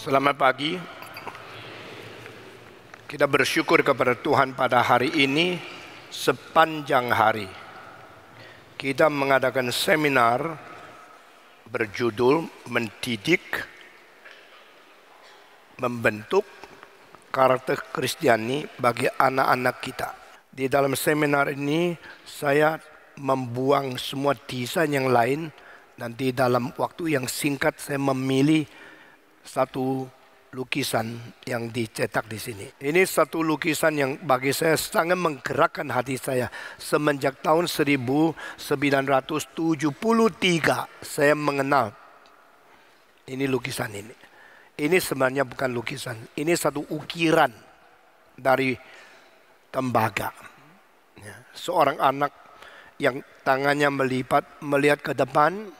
Selamat pagi. Kita bersyukur kepada Tuhan pada hari ini sepanjang hari. Kita mengadakan seminar berjudul Mendidik, Membentuk Karakter Kristiani bagi anak-anak kita. Di dalam seminar ini saya membuang semua desain yang lain dan di dalam waktu yang singkat saya memilih satu lukisan yang dicetak di sini. Ini satu lukisan yang bagi saya sangat menggerakkan hati saya. Semenjak tahun 1973 saya mengenal ini lukisan ini. Ini sebenarnya bukan lukisan. Ini satu ukiran dari tembaga. Seorang anak yang tangannya melihat ke depan.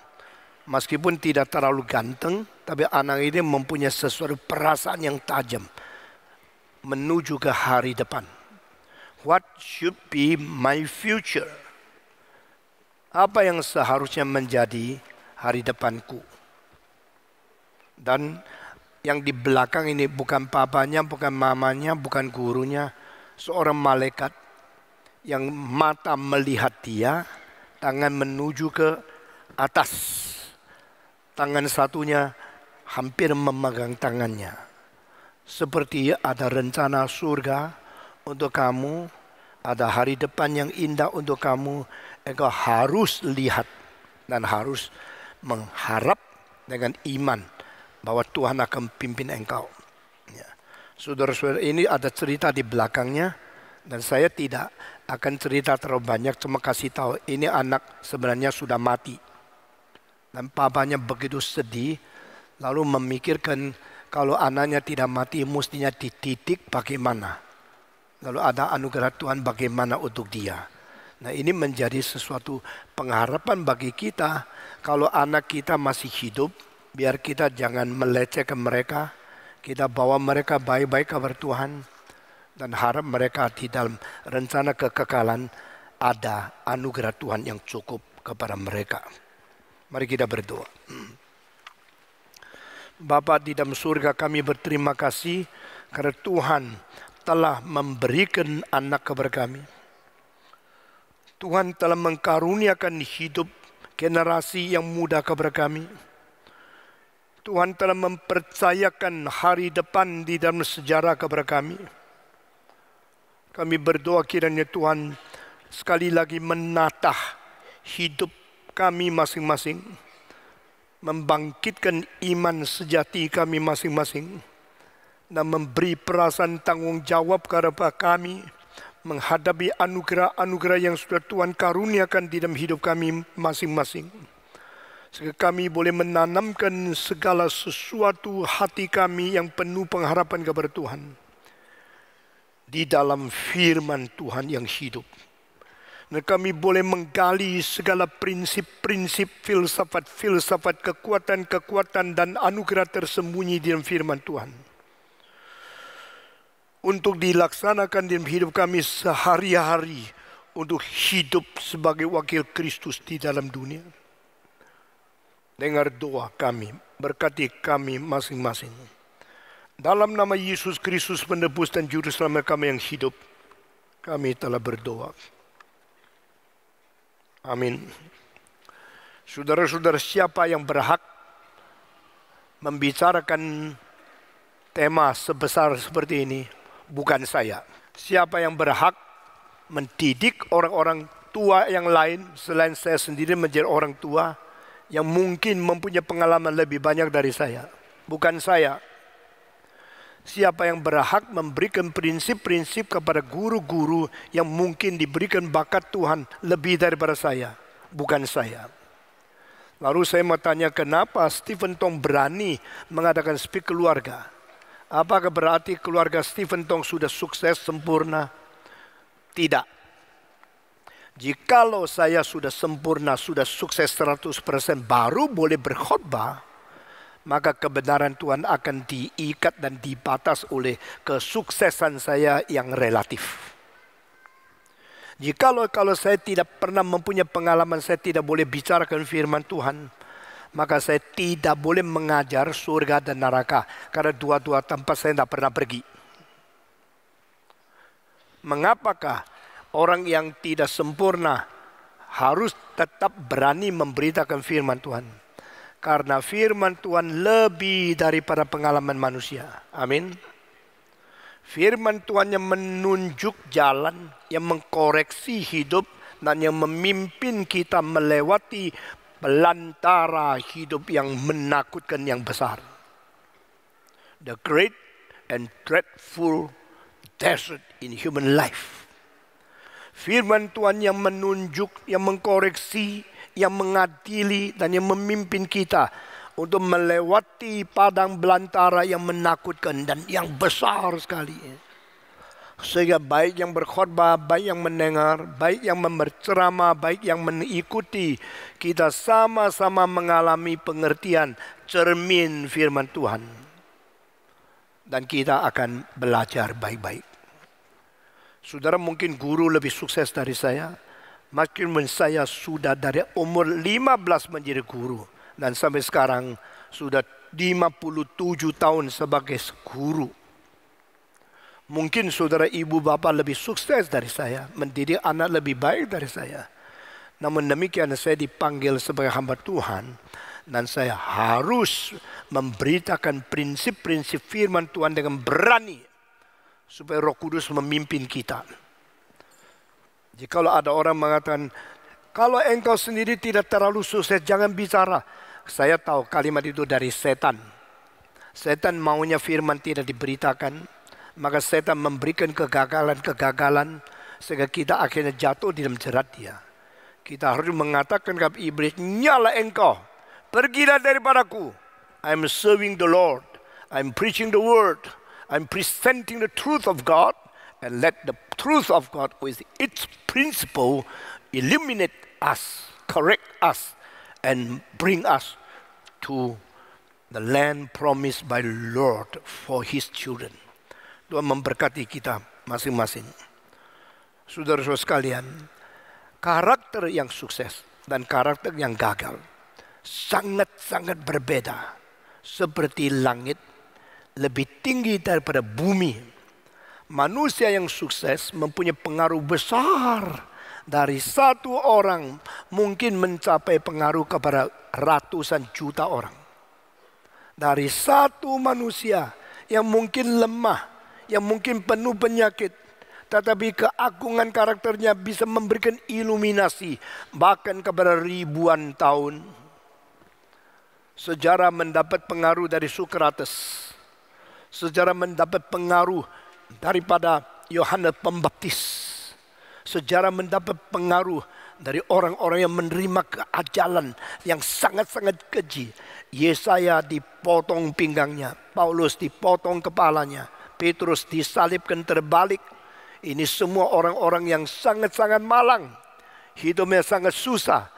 Meskipun tidak terlalu ganteng, tapi anak ini mempunyai sesuatu perasaan yang tajam menuju ke hari depan. What should be my future? Apa yang seharusnya menjadi hari depanku? Dan yang di belakang ini bukan papanya, bukan mamanya, bukan gurunya. Seorang malaikat yang mata melihat dia, tangan menuju ke atas. Tangan satunya hampir memegang tangannya. Seperti ada rencana surga untuk kamu, ada hari depan yang indah untuk kamu. Engkau harus lihat dan harus mengharap dengan iman bahwa Tuhan akan pimpin engkau. Saudara-saudara, ini ada cerita di belakangnya dan saya tidak akan cerita terlalu banyak, cuma kasih tahu ini anak sebenarnya sudah mati. Dan papanya begitu sedih, lalu memikirkan kalau anaknya tidak mati mestinya dididik bagaimana. Lalu ada anugerah Tuhan bagaimana untuk dia. Nah, ini menjadi sesuatu pengharapan bagi kita. Kalau anak kita masih hidup, biar kita jangan melecehkan mereka. Kita bawa mereka baik-baik kepada Tuhan. Dan harap mereka di dalam rencana kekekalan ada anugerah Tuhan yang cukup kepada mereka. Mari kita berdoa. Bapa di dalam surga, kami berterima kasih karena Tuhan telah memberikan anak kepada kami. Tuhan telah mengkaruniakan hidup generasi yang muda kepada kami. Tuhan telah mempercayakan hari depan di dalam sejarah kepada kami. Kami berdoa kiranya Tuhan sekali lagi menatah hidup kami masing-masing, membangkitkan iman sejati kami masing-masing, dan memberi perasaan tanggung jawab kepada kami menghadapi anugerah-anugerah yang sudah Tuhan karuniakan di dalam hidup kami masing-masing. Sehingga kami boleh menanamkan segala sesuatu hati kami yang penuh pengharapan kepada Tuhan di dalam firman Tuhan yang hidup. Dan kami boleh menggali segala prinsip-prinsip, filsafat-filsafat, kekuatan-kekuatan dan anugerah tersembunyi di dalam firman Tuhan. Untuk dilaksanakan dalam hidup kami sehari-hari untuk hidup sebagai wakil Kristus di dalam dunia. Dengar doa kami, berkati kami masing-masing. Dalam nama Yesus Kristus penebus dan juru selamat kami yang hidup, kami telah berdoa. Amin. Saudara-saudara, siapa yang berhak membicarakan tema sebesar seperti ini? Bukan saya. Siapa yang berhak mendidik orang-orang tua yang lain selain saya sendiri menjadi orang tua yang mungkin mempunyai pengalaman lebih banyak dari saya? Bukan saya. Siapa yang berhak memberikan prinsip-prinsip kepada guru-guru yang mungkin diberikan bakat Tuhan lebih daripada saya? Bukan saya. Lalu saya mau tanya, kenapa Stephen Tong berani mengadakan speak keluarga? Apakah berarti keluarga Stephen Tong sudah sukses, sempurna? Tidak. Jikalau saya sudah sempurna, sudah sukses 100% baru boleh berkhotbah, maka kebenaran Tuhan akan diikat dan dibatas oleh kesuksesan saya yang relatif. Jikalau saya tidak pernah mempunyai pengalaman, saya tidak boleh bicarakan firman Tuhan, Maka saya tidak boleh mengajar surga dan neraka. Karena dua-dua tempat saya tidak pernah pergi. Mengapakah orang yang tidak sempurna harus tetap berani memberitakan firman Tuhan? Karena firman Tuhan lebih daripada pengalaman manusia. Amin. Firman Tuhan yang menunjuk jalan, yang mengkoreksi hidup, dan yang memimpin kita melewati belantara hidup yang menakutkan yang besar. The great and dreadful desert in human life. Firman Tuhan yang menunjuk, yang mengkoreksi, yang mengadili, dan yang memimpin kita untuk melewati padang belantara yang menakutkan dan yang besar sekali. Sehingga baik yang berkhotbah, baik yang mendengar, baik yang berceramah, baik yang mengikuti, kita sama-sama mengalami pengertian cermin firman Tuhan. Dan kita akan belajar baik-baik. Saudara mungkin guru lebih sukses dari saya. Mungkin saya sudah dari umur 15 menjadi guru. Dan sampai sekarang sudah 57 tahun sebagai guru. Mungkin saudara ibu bapak lebih sukses dari saya. Mendidik anak lebih baik dari saya. Namun demikian saya dipanggil sebagai hamba Tuhan. Dan saya harus memberitakan prinsip-prinsip firman Tuhan dengan berani. Supaya Roh Kudus memimpin kita. Jikalau ada orang mengatakan, kalau engkau sendiri tidak terlalu sukses, jangan bicara. Saya tahu kalimat itu dari setan. Setan maunya firman tidak diberitakan. Maka setan memberikan kegagalan-kegagalan. Sehingga kita akhirnya jatuh di dalam jerat dia. Kita harus mengatakan kepada iblis, nyala engkau. Pergilah daripadaku. I'm serving the Lord. I'm preaching the word. I'm presenting the truth of God, and let the truth of God with its principle illuminate us, correct us, and bring us to the land promised by the Lord for His children. Tuhan memberkati kita masing-masing. Saudara-saudara sekalian, karakter yang sukses dan karakter yang gagal sangat-sangat berbeda. Seperti langit lebih tinggi daripada bumi. Manusia yang sukses mempunyai pengaruh besar. Dari satu orang mungkin mencapai pengaruh kepada ratusan juta orang. Dari satu manusia yang mungkin lemah, yang mungkin penuh penyakit, tetapi keagungan karakternya bisa memberikan iluminasi bahkan kepada ribuan tahun. Sejarah mendapat pengaruh dari Sokrates. Sejarah mendapat pengaruh daripada Yohanes Pembaptis. Sejarah mendapat pengaruh dari orang-orang yang menerima keajalan yang sangat-sangat keji. Yesaya dipotong pinggangnya, Paulus dipotong kepalanya, Petrus disalibkan terbalik. Ini semua orang-orang yang sangat-sangat malang. Hidupnya sangat susah.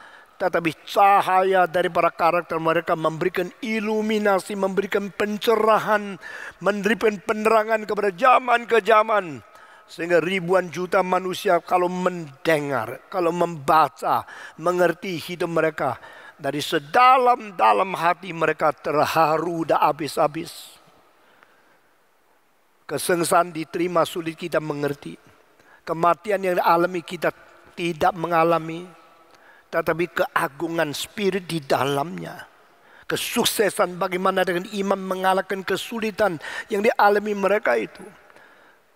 Tetapi cahaya daripada karakter mereka memberikan iluminasi, memberikan pencerahan, memberikan penerangan kepada zaman ke zaman. Sehingga ribuan juta manusia kalau mendengar, kalau membaca, mengerti hidup mereka. Dari sedalam-dalam hati mereka terharu dah habis-habis. Kesengsaraan diterima sulit kita mengerti. Kematian yang dialami kita tidak mengalami. Tetapi keagungan spirit di dalamnya. Kesuksesan bagaimana dengan iman mengalahkan kesulitan yang dialami mereka itu.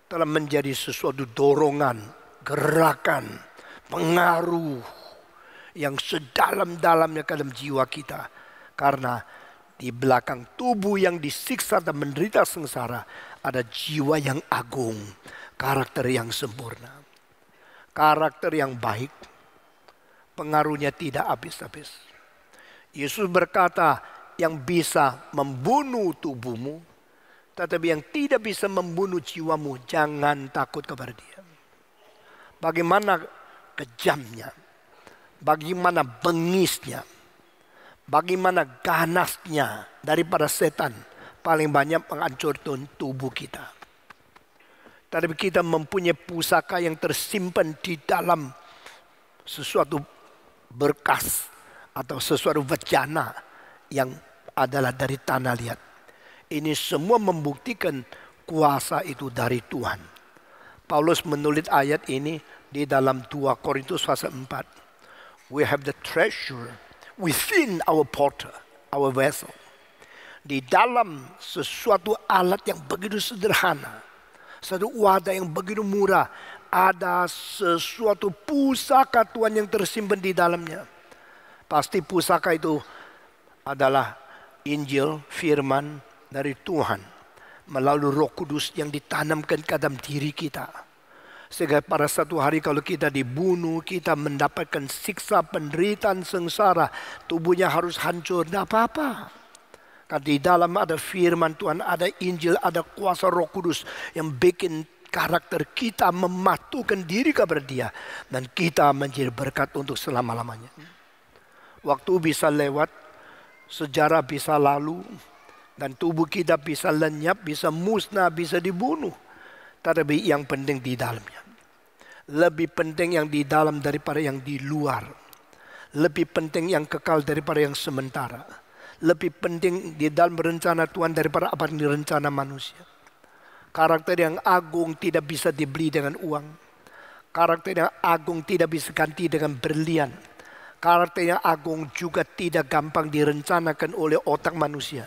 Telah menjadi sesuatu dorongan, gerakan, pengaruh yang sedalam-dalamnya ke dalam jiwa kita. Karena di belakang tubuh yang disiksa dan menderita sengsara ada jiwa yang agung, karakter yang sempurna, karakter yang baik. Pengaruhnya tidak habis-habis. Yesus berkata, yang bisa membunuh tubuhmu, tetapi yang tidak bisa membunuh jiwamu, jangan takut kepada dia. Bagaimana kejamnya, bagaimana bengisnya, bagaimana ganasnya daripada setan, paling banyak menghancurkan tubuh kita. Tetapi kita mempunyai pusaka yang tersimpan di dalam sesuatu berkas atau sesuatu bejana yang adalah dari tanah liat. Ini semua membuktikan kuasa itu dari Tuhan. Paulus menulis ayat ini di dalam 2 Korintus pasal 4. We have the treasure within our potter, our vessel. Di dalam sesuatu alat yang begitu sederhana, satu wadah yang begitu murah, ada sesuatu pusaka Tuhan yang tersimpan di dalamnya. Pasti pusaka itu adalah Injil, firman dari Tuhan melalui Roh Kudus yang ditanamkan ke dalam diri kita. Sehingga pada satu hari kalau kita dibunuh, kita mendapatkan siksa, penderitaan, sengsara, tubuhnya harus hancur, tidak apa-apa. Karena di dalam ada firman Tuhan, ada Injil, ada kuasa Roh Kudus yang bikin karakter kita mematukan diri kepada Dia. Dan kita menjadi berkat untuk selama-lamanya. Waktu bisa lewat, sejarah bisa lalu, dan tubuh kita bisa lenyap, bisa musnah, bisa dibunuh. Tetapi yang penting di dalamnya. Lebih penting yang di dalam daripada yang di luar. Lebih penting yang kekal daripada yang sementara. Lebih penting di dalam rencana Tuhan daripada apa yang direncana manusia. Karakter yang agung tidak bisa dibeli dengan uang. Karakter yang agung tidak bisa ganti dengan berlian. Karakter yang agung juga tidak gampang direncanakan oleh otak manusia.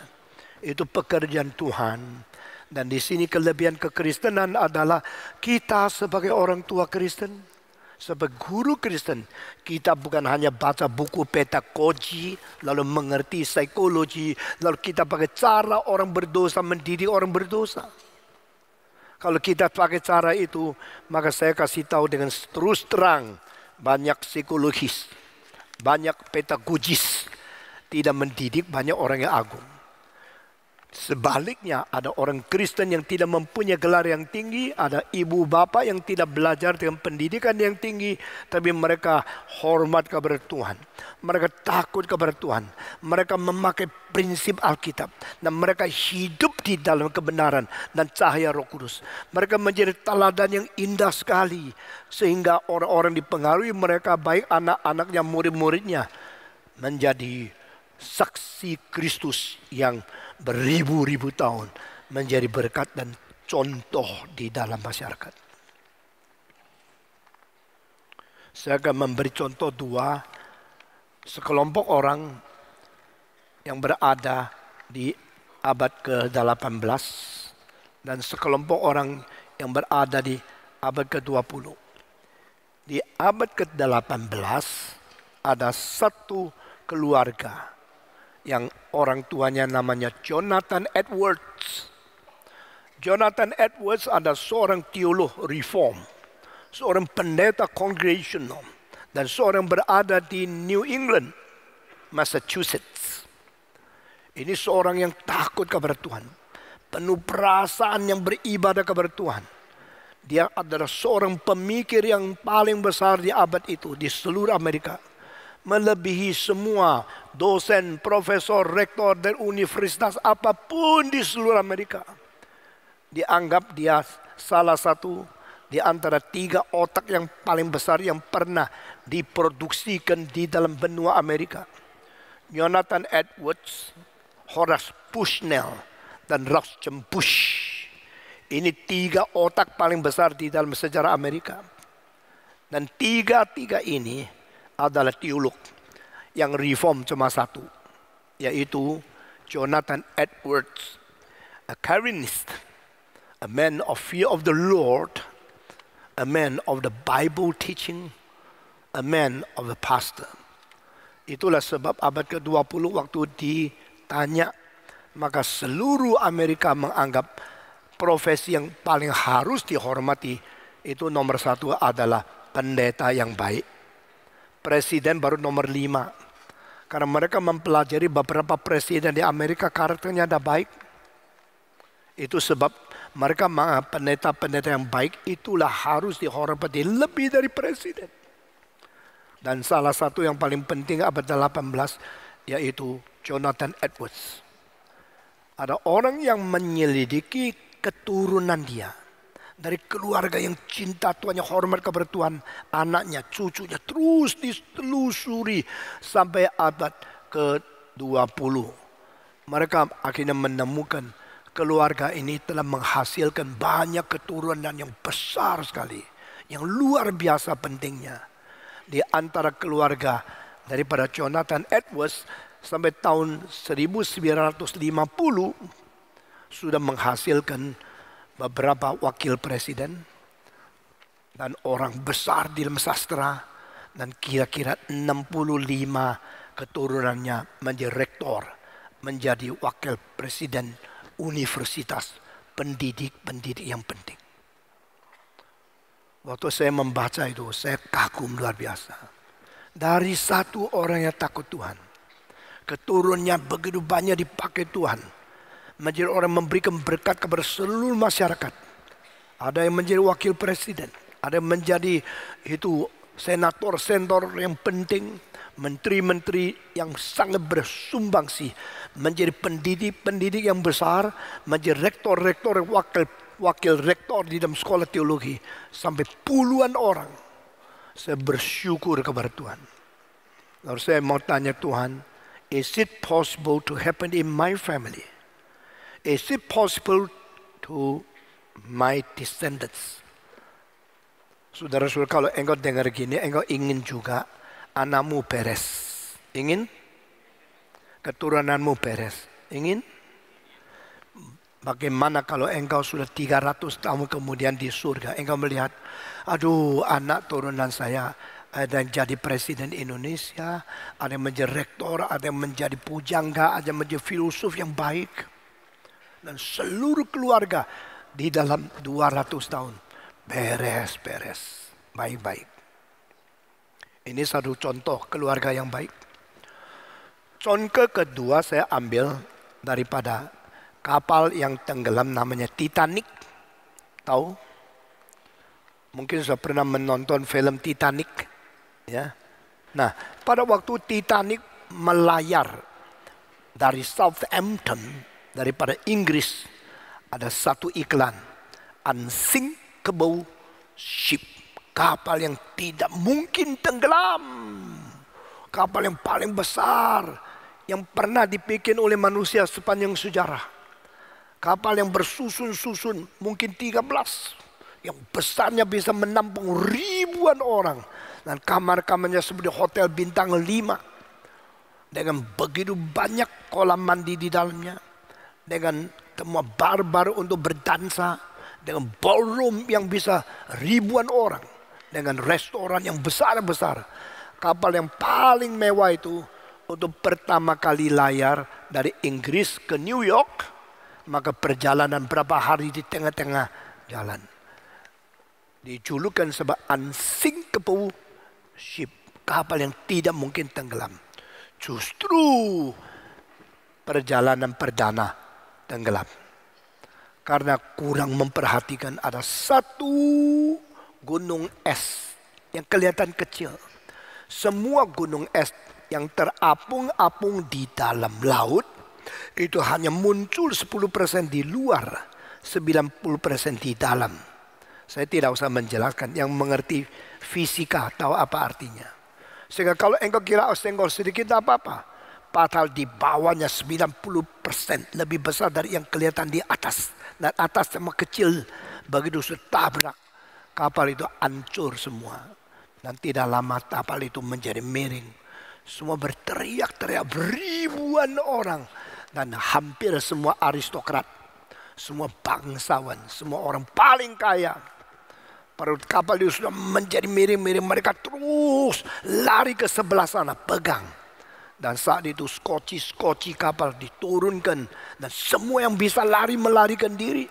Itu pekerjaan Tuhan. Dan di sini kelebihan kekristenan adalah kita sebagai orang tua Kristen, sebagai guru Kristen, kita bukan hanya baca buku pedagogi, lalu mengerti psikologi, lalu kita pakai cara orang berdosa mendidik orang berdosa. Kalau kita pakai cara itu, maka saya kasih tahu dengan terus terang, banyak psikologis, banyak pedagogis, tidak mendidik banyak orang yang agung. Sebaliknya ada orang Kristen yang tidak mempunyai gelar yang tinggi, ada ibu bapak yang tidak belajar dengan pendidikan yang tinggi, tapi mereka hormat kepada Tuhan, mereka takut kepada Tuhan, mereka memakai prinsip Alkitab, dan mereka hidup di dalam kebenaran dan cahaya Roh Kudus. Mereka menjadi teladan yang indah sekali, sehingga orang-orang dipengaruhi mereka, baik anak-anaknya, murid-muridnya, menjadi saksi Kristus yang beribu-ribu tahun menjadi berkat dan contoh di dalam masyarakat. Saya akan memberi contoh dua, sekelompok orang yang berada di abad ke-18 dan sekelompok orang yang berada di abad ke-20. Di abad ke-18 ada satu keluarga yang orang tuanya namanya Jonathan Edwards. Jonathan Edwards adalah seorang teolog reform, seorang pendeta congregational, dan seorang berada di New England, Massachusetts. Ini seorang yang takut kepada Tuhan, penuh perasaan yang beribadah kepada Tuhan. Dia adalah seorang pemikir yang paling besar di abad itu di seluruh Amerika. Melebihi semua dosen, profesor, rektor dan universitas apapun di seluruh Amerika. Dianggap dia salah satu di antara 3 otak yang paling besar yang pernah diproduksikan di dalam benua Amerika. Jonathan Edwards, Horace Bushnell, dan Russell Bush. Ini 3 otak paling besar di dalam sejarah Amerika. Dan 3 ini adalah teolog yang reform cuma satu, yaitu Jonathan Edwards, a Calvinist, a man of fear of the Lord, a man of the Bible teaching, a man of the pastor. Itulah sebab abad ke-20 waktu ditanya, maka seluruh Amerika menganggap profesi yang paling harus dihormati itu nomor 1 adalah pendeta yang baik. Presiden baru nomor 5. Karena mereka mempelajari beberapa presiden di Amerika karakternya ada baik. Itu sebab mereka pendeta-pendeta yang baik itulah harus dihormati lebih dari presiden. Dan salah satu yang paling penting abad 18 yaitu Jonathan Edwards. Ada orang yang menyelidiki keturunan dia. Dari keluarga yang cinta Tuhan, yang hormat kepada Tuhan, anaknya, cucunya terus ditelusuri sampai abad Mereka akhirnya menemukan keluarga ini telah menghasilkan banyak keturunan yang besar sekali. Yang luar biasa pentingnya. Di antara keluarga daripada Jonathan Edwards sampai tahun 1950 sudah menghasilkan beberapa wakil presiden dan orang besar di dalam sastra, dan kira-kira 65 keturunannya menjadi rektor, menjadi wakil presiden universitas, pendidik yang penting. Waktu saya membaca itu, saya kagum luar biasa. Dari satu orang yang takut Tuhan, keturunannya begitu banyak dipakai Tuhan, menjadi orang memberikan berkat kepada seluruh masyarakat. Ada yang menjadi wakil presiden, ada yang menjadi itu senator yang penting, menteri-menteri yang sangat bersumbangsi, menjadi pendidik yang besar, menjadi rektor, wakil rektor di dalam sekolah teologi, sampai puluhan orang. Saya bersyukur kepada Tuhan. Lalu saya mau tanya Tuhan, is it possible to happen in my family? Is it possible to my descendants? Saudara-saudara, kalau engkau dengar gini, engkau ingin juga anakmu beres. Ingin? Keturunanmu beres. Ingin? Bagaimana kalau engkau sudah 300 tahun kemudian di surga, engkau melihat, aduh anak turunan saya ada yang jadi presiden Indonesia, ada yang menjadi rektor, ada yang menjadi pujangga, ada yang menjadi filosof yang baik. Dan seluruh keluarga di dalam 200 tahun beres, baik-baik. Ini satu contoh keluarga yang baik. Contoh kedua saya ambil daripada kapal yang tenggelam namanya Titanic. Tahu? Mungkin sudah pernah menonton film Titanic. Ya. Nah, pada waktu Titanic melayar dari Southampton, daripada Inggris, ada satu iklan, unsinkable ship, kapal yang tidak mungkin tenggelam, kapal yang paling besar yang pernah dibikin oleh manusia sepanjang sejarah, kapal yang bersusun-susun mungkin 13, yang besarnya bisa menampung ribuan orang, dan kamar-kamarnya seperti hotel bintang 5, dengan begitu banyak kolam mandi di dalamnya, dengan tempat bar-bar untuk berdansa, dengan ballroom yang bisa ribuan orang, dengan restoran yang besar-besar. Kapal yang paling mewah itu untuk pertama kali layar dari Inggris ke New York, maka perjalanan berapa hari di tengah-tengah jalan. Dijulukan sebagai unsinkable ship, kapal yang tidak mungkin tenggelam. Justru perjalanan perdana tenggelam karena kurang memperhatikan ada satu gunung es yang kelihatan kecil. Semua gunung es yang terapung-apung di dalam laut itu hanya muncul 10% di luar, 90% di dalam. Saya tidak usah menjelaskan, yang mengerti fisika tahu apa artinya. Sehingga kalau engkau kira senggol sedikit apa-apa, padahal di bawahnya 90% lebih besar dari yang kelihatan di atas. Dan atas sama kecil, begitu sudah tabrak, kapal itu hancur semua. Dan tidak lama kapal itu menjadi miring. Semua berteriak-teriak, ribuan orang. Dan hampir semua aristokrat, semua bangsawan, semua orang paling kaya. Perut kapal itu sudah menjadi miring-miring, mereka terus lari ke sebelah sana, pegang. Dan saat itu skoci kapal diturunkan, dan semua yang bisa lari melarikan diri.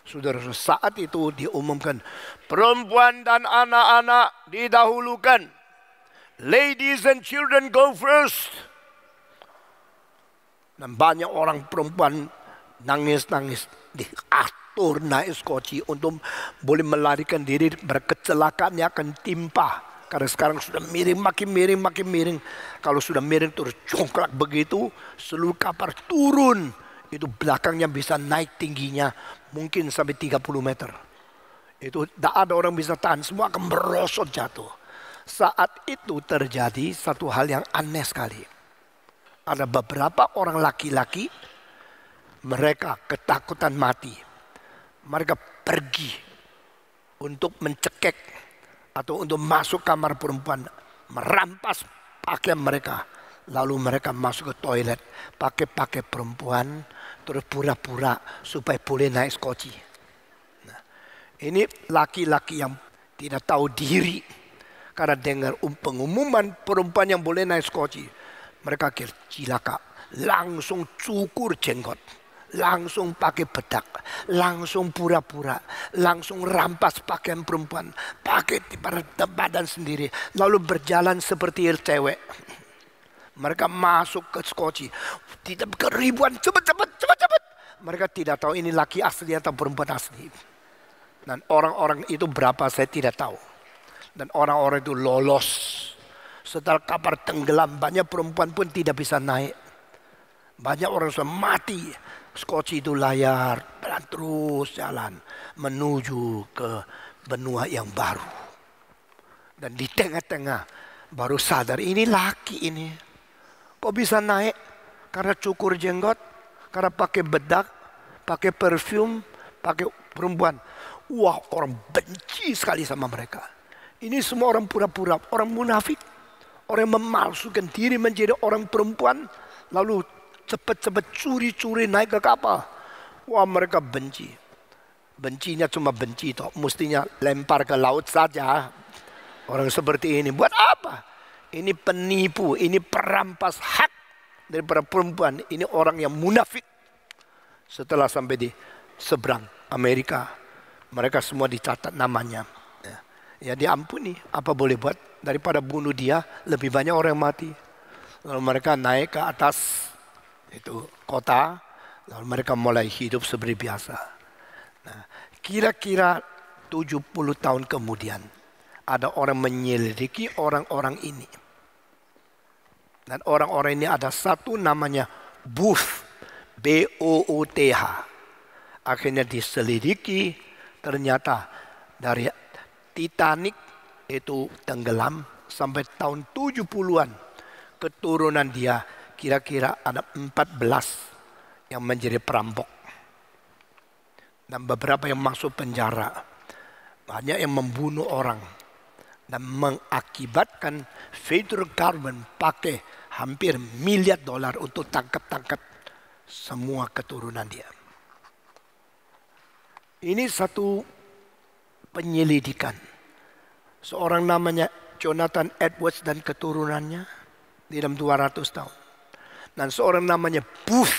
Saudara, saat itu diumumkan, perempuan dan anak-anak didahulukan. Ladies and children go first. Dan banyak orang perempuan nangis-nangis diatur naik skoci untuk boleh melarikan diri, berkecelakaannya akan timpa. Karena sekarang sudah miring, makin miring. Kalau sudah miring terus congklak begitu, seluruh kapal turun. Itu belakangnya bisa naik tingginya mungkin sampai 30 meter. Itu tidak ada orang bisa tahan, semua akan merosot jatuh. Saat itu terjadi satu hal yang aneh sekali. Ada beberapa orang laki-laki, mereka ketakutan mati. Mereka pergi untuk mencekik atau untuk masuk kamar perempuan, merampas pakaian mereka. Lalu mereka masuk ke toilet, pakai perempuan, terus pura-pura supaya boleh naik skoci. Nah, ini laki-laki yang tidak tahu diri. Karena dengar pengumuman perempuan yang boleh naik skoci, mereka kira cilaka, langsung cukur jenggot, langsung pakai bedak, langsung pura-pura, langsung rampas pakaian perempuan, pakai pada badan sendiri, lalu berjalan seperti cewek. Mereka masuk ke skoci, tidak keribuan, cepat. Mereka tidak tahu ini laki asli atau perempuan asli. Dan orang-orang itu berapa saya tidak tahu. Dan orang-orang itu lolos. Setelah kapal tenggelam, banyak perempuan pun tidak bisa naik. Banyak orang sudah mati. Skoci itu layar, terus jalan menuju ke benua yang baru. Dan di tengah-tengah baru sadar ini laki ini. Kok bisa naik? Karena cukur jenggot, karena pakai bedak, pakai perfume, pakai perempuan. Wah, orang benci sekali sama mereka. Ini semua orang pura-pura, orang munafik. Orang yang memalsukan diri menjadi orang perempuan. Lalu cepat-cepat curi-curi naik ke kapal. Wah, mereka benci. Bencinya cuma benci toh. Mestinya lempar ke laut saja. Orang seperti ini buat apa? Ini penipu, ini perampas hak daripada perempuan. Ini orang yang munafik. Setelah sampai di seberang Amerika, mereka semua dicatat namanya. Ya diampuni, apa boleh buat, daripada bunuh dia lebih banyak orang yang mati. Lalu mereka naik ke atas itu kota, lalu mereka mulai hidup seperti biasa. Nah, kira-kira 70 tahun kemudian ada orang menyelidiki orang-orang ini. Dan orang-orang ini ada satu namanya Booth, B-O-O-T-H. Akhirnya diselidiki, ternyata dari Titanic itu tenggelam sampai tahun 70-an. Keturunan dia kira-kira ada 14 yang menjadi perampok. Dan beberapa yang masuk penjara. Banyak yang membunuh orang. Dan mengakibatkan federal government pakai hampir $1 miliar untuk tangkap semua keturunan dia. Ini satu penyelidikan. Seorang namanya Jonathan Edwards dan keturunannya di dalam 200 tahun. Dan seorang namanya Booth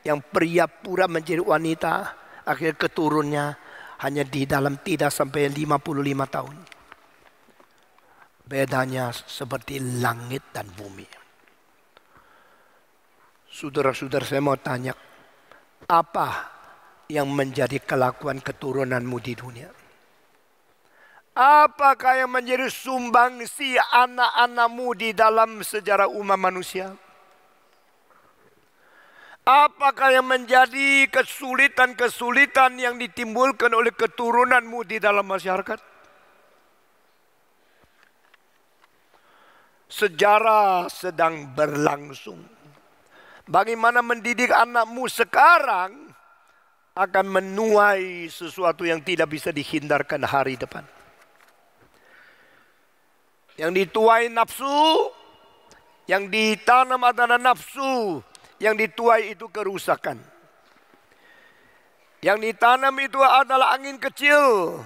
yang pria pura menjadi wanita, akhirnya keturunnya hanya di dalam tidak sampai 55 tahun. Bedanya seperti langit dan bumi. Saudara-saudara, saya mau tanya, apa yang menjadi kelakuan keturunanmu di dunia? Apakah yang menjadi sumbangsi anak-anakmu di dalam sejarah umat manusia? Apakah yang menjadi kesulitan-kesulitan yang ditimbulkan oleh keturunanmu di dalam masyarakat? Sejarah sedang berlangsung. Bagaimana mendidik anakmu sekarang akan menuai sesuatu yang tidak bisa dihindarkan hari depan. Yang dituai nafsu, yang ditanam adalah nafsu, yang dituai itu kerusakan. Yang ditanam itu adalah angin kecil,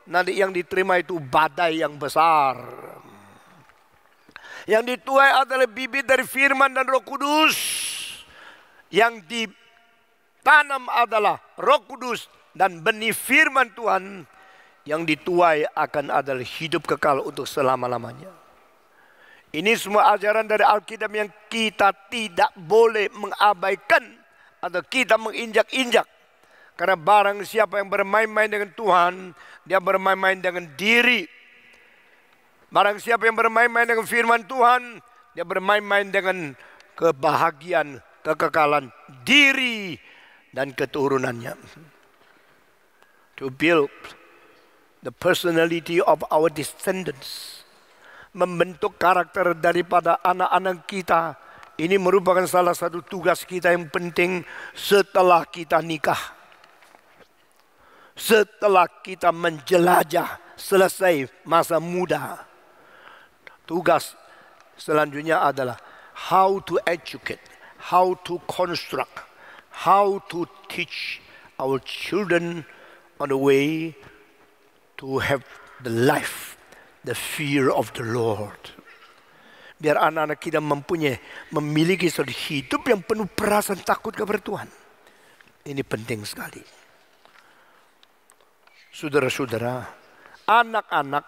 nanti yang diterima itu badai yang besar. Yang dituai adalah bibit dari firman dan Roh Kudus. Yang ditanam adalah Roh Kudus dan benih firman Tuhan. Yang dituai akan adalah hidup kekal untuk selama-lamanya. Ini semua ajaran dari Alkitab yang kita tidak boleh mengabaikan atau kita menginjak-injak. Karena barang siapa yang bermain-main dengan Tuhan, dia bermain-main dengan diri. Barang siapa yang bermain-main dengan firman Tuhan, dia bermain-main dengan kebahagiaan, kekekalan diri dan keturunannya. To build the personality of our descendants. Membentuk karakter daripada anak-anak kita ini merupakan salah satu tugas kita yang penting setelah kita nikah. Setelah kita menjelajah, selesai masa muda. Tugas selanjutnya adalah how to educate, how to construct, how to teach our children on the way to have the life, the fear of the Lord. Biar anak-anak kita memiliki suatu hidup yang penuh perasaan takut kepada Tuhan. Ini penting sekali. Saudara-saudara, anak-anak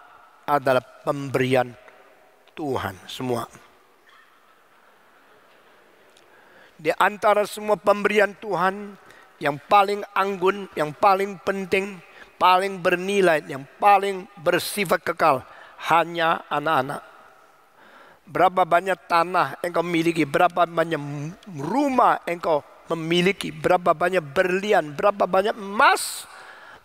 adalah pemberian Tuhan semua. Di antara semua pemberian Tuhan, yang paling anggun, yang paling penting, paling bernilai, yang paling bersifat kekal, hanya anak-anak. Berapa banyak tanah engkau miliki, berapa banyak rumah engkau memiliki, berapa banyak berlian, berapa banyak emas,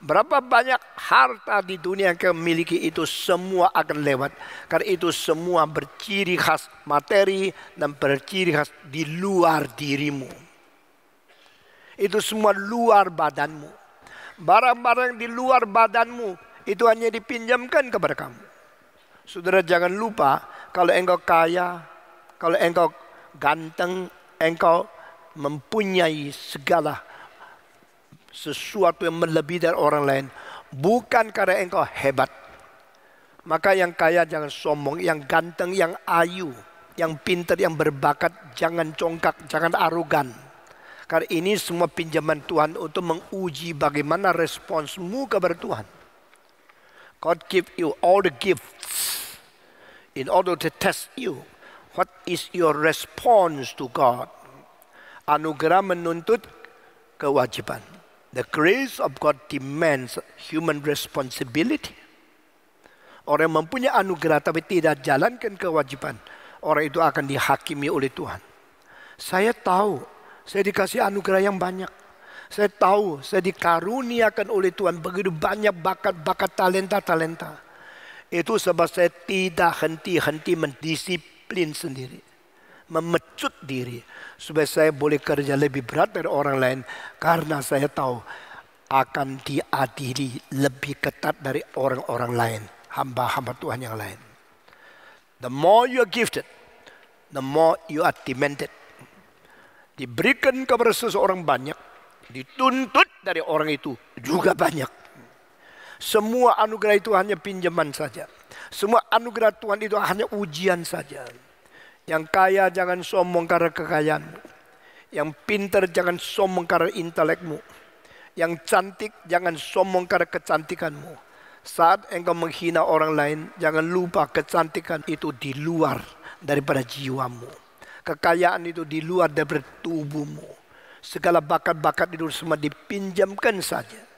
berapa banyak harta di dunia yang kau miliki, itu semua akan lewat. Karena itu semua berciri khas materi dan berciri khas di luar dirimu. Itu semua luar badanmu. Barang-barang di luar badanmu itu hanya dipinjamkan kepada kamu. Saudara, jangan lupa, kalau engkau kaya, kalau engkau ganteng, engkau mempunyai segala sesuatu yang melebihi dari orang lain, bukan karena engkau hebat. Maka yang kaya jangan sombong, yang ganteng, yang ayu, yang pintar, yang berbakat, jangan congkak, jangan arogan. Karena ini semua pinjaman Tuhan untuk menguji bagaimana responsmu kepada Tuhan. God give you all the gifts in order to test you. What is your response to God? Anugerah menuntut kewajiban. The grace of God demands human responsibility. Orang yang mempunyai anugerah tapi tidak jalankan kewajiban, orang itu akan dihakimi oleh Tuhan. Saya tahu, saya dikasih anugerah yang banyak. Saya tahu, saya dikaruniakan oleh Tuhan begitu banyak bakat-bakat, talenta-talenta. Itu sebab saya tidak henti-henti mendisiplin sendiri, memecut diri supaya saya boleh kerja lebih berat dari orang lain, karena saya tahu akan diadili lebih ketat dari orang-orang lain, hamba-hamba Tuhan yang lain. The more you are gifted, the more you are demanded. Diberikan kepada seseorang banyak, dituntut dari orang itu juga banyak. Semua anugerah itu hanya pinjaman saja. Semua anugerah Tuhan itu hanya ujian saja. Yang kaya jangan sombong karena kekayaanmu. Yang pintar jangan sombong karena intelekmu. Yang cantik jangan sombong karena kecantikanmu. Saat engkau menghina orang lain, jangan lupa kecantikan itu di luar daripada jiwamu. Kekayaan itu di luar daripada tubuhmu. Segala bakat-bakat itu semua dipinjamkan saja.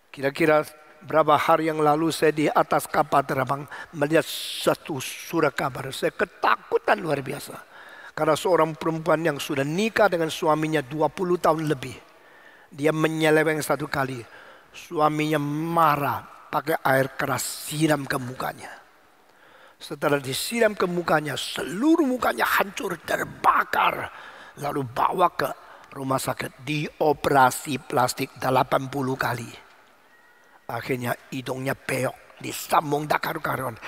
Kira-kira berapa hari yang lalu saya di atas kapal terbang melihat satu surat kabar. Saya ketakutan luar biasa. Karena seorang perempuan yang sudah nikah dengan suaminya 20 tahun lebih. Dia menyeleweng satu kali. Suaminya marah, pakai air keras siram ke mukanya. Setelah disiram ke mukanya, seluruh mukanya hancur, terbakar. Lalu bawa ke rumah sakit, dioperasi plastik 80 kali. Akhirnya hidungnya peok, disambung dakar-karuan.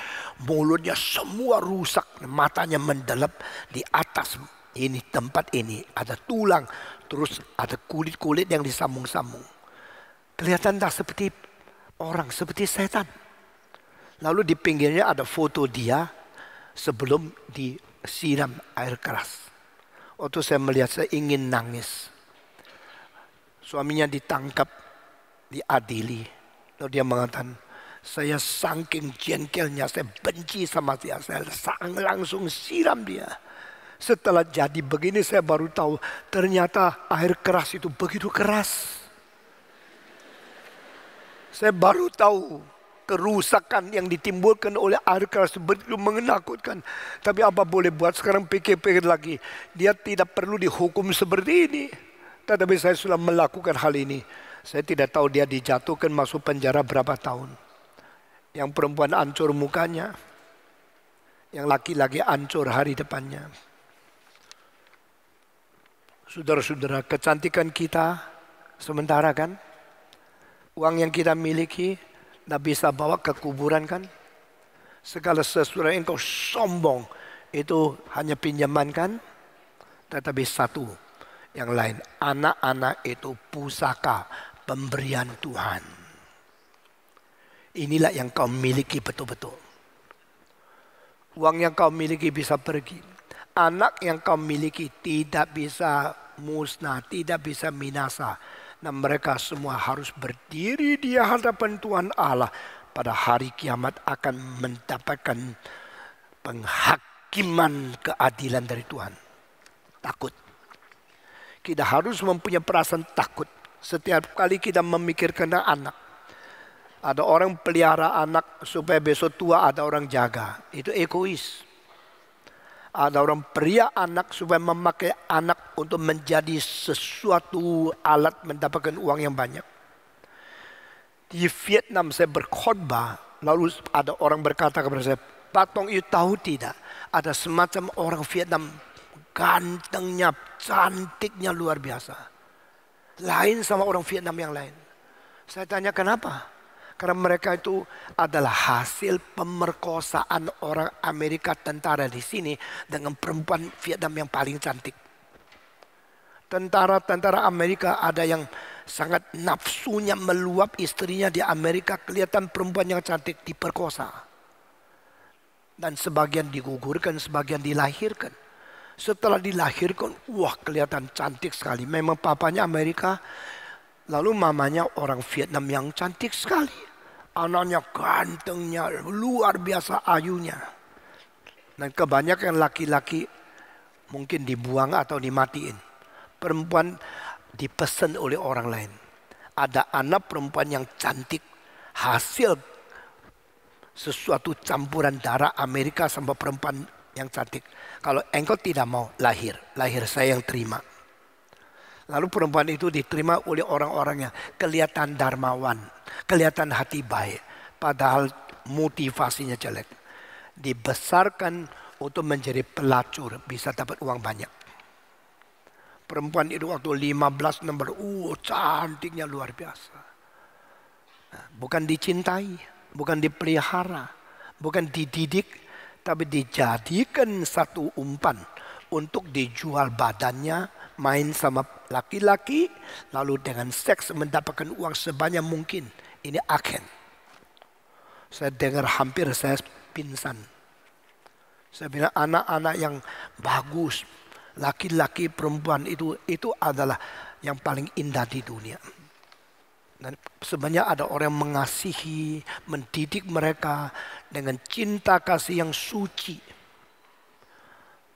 Mulutnya semua rusak, matanya mendelep. Di atas ini, tempat ini ada tulang, terus ada kulit-kulit yang disambung-sambung. Kelihatan tak seperti orang, seperti setan. Lalu di pinggirnya ada foto dia sebelum disiram air keras. Waktu saya melihat, saya ingin nangis. Suaminya ditangkap, diadili. Lalu dia mengatakan, saya saking jengkelnya, saya benci sama dia. Saya langsung siram dia. Setelah jadi begini, saya baru tahu ternyata air keras itu begitu keras. Saya baru tahu kerusakan yang ditimbulkan oleh air keras begitu menakutkan. Tapi apa boleh buat, sekarang pikir-pikir lagi. Dia tidak perlu dihukum seperti ini. Tetapi saya sudah melakukan hal ini. Saya tidak tahu dia dijatuhkan masuk penjara berapa tahun. Yang perempuan hancur mukanya. Yang laki-laki hancur hari depannya. Saudara-saudara, kecantikan kita sementara kan? Uang yang kita miliki tidak bisa bawa ke kuburan kan? Segala sesuatu yang engkau sombong itu hanya pinjaman kan? Tetapi satu yang lain, anak-anak itu pusaka pemberian Tuhan. Inilah yang kau miliki betul-betul. Uang yang kau miliki bisa pergi. Anak yang kau miliki tidak bisa musnah, tidak bisa binasa. Dan mereka semua harus berdiri di hadapan Tuhan Allah. Pada hari kiamat akan mendapatkan penghakiman keadilan dari Tuhan. Takut. Kita harus mempunyai perasaan takut. Setiap kali kita memikirkan anak. Ada orang pelihara anak supaya besok tua ada orang jaga. Itu egois. Ada orang pria anak supaya memakai anak untuk menjadi sesuatu alat mendapatkan uang yang banyak. Di Vietnam saya berkhotbah, lalu ada orang berkata kepada saya, Pak Tong, you tahu tidak? Ada semacam orang Vietnam gantengnya, cantiknya luar biasa. Lain sama orang Vietnam yang lain. Saya tanya kenapa? Karena mereka itu adalah hasil pemerkosaan orang Amerika tentara di sini dengan perempuan Vietnam yang paling cantik. Tentara-tentara Amerika ada yang sangat nafsunya meluap istrinya di Amerika, kelihatan perempuan yang cantik diperkosa. Dan sebagian digugurkan, sebagian dilahirkan. Setelah dilahirkan, wah kelihatan cantik sekali. Memang papanya Amerika, lalu mamanya orang Vietnam yang cantik sekali. Anaknya gantengnya, luar biasa ayunya. Dan kebanyakan laki-laki mungkin dibuang atau dimatiin. Perempuan dipesan oleh orang lain. Ada anak perempuan yang cantik, hasil sesuatu campuran darah Amerika sama perempuan yang cantik. Kalau engkau tidak mau lahir saya yang terima. Lalu perempuan itu diterima oleh orang-orangnya, kelihatan dermawan, kelihatan hati baik, padahal motivasinya jelek. Dibesarkan untuk menjadi pelacur, bisa dapat uang banyak. Perempuan itu waktu 15 nomor, cantiknya luar biasa. Bukan dicintai, bukan dipelihara, bukan dididik, tapi dijadikan satu umpan untuk dijual badannya, main sama laki-laki, lalu dengan seks mendapatkan uang sebanyak mungkin. Ini agen. Saya dengar hampir saya pingsan. Saya bilang anak-anak yang bagus, laki-laki perempuan itu adalah yang paling indah di dunia. Dan sebenarnya ada orang yang mengasihi, mendidik mereka dengan cinta kasih yang suci.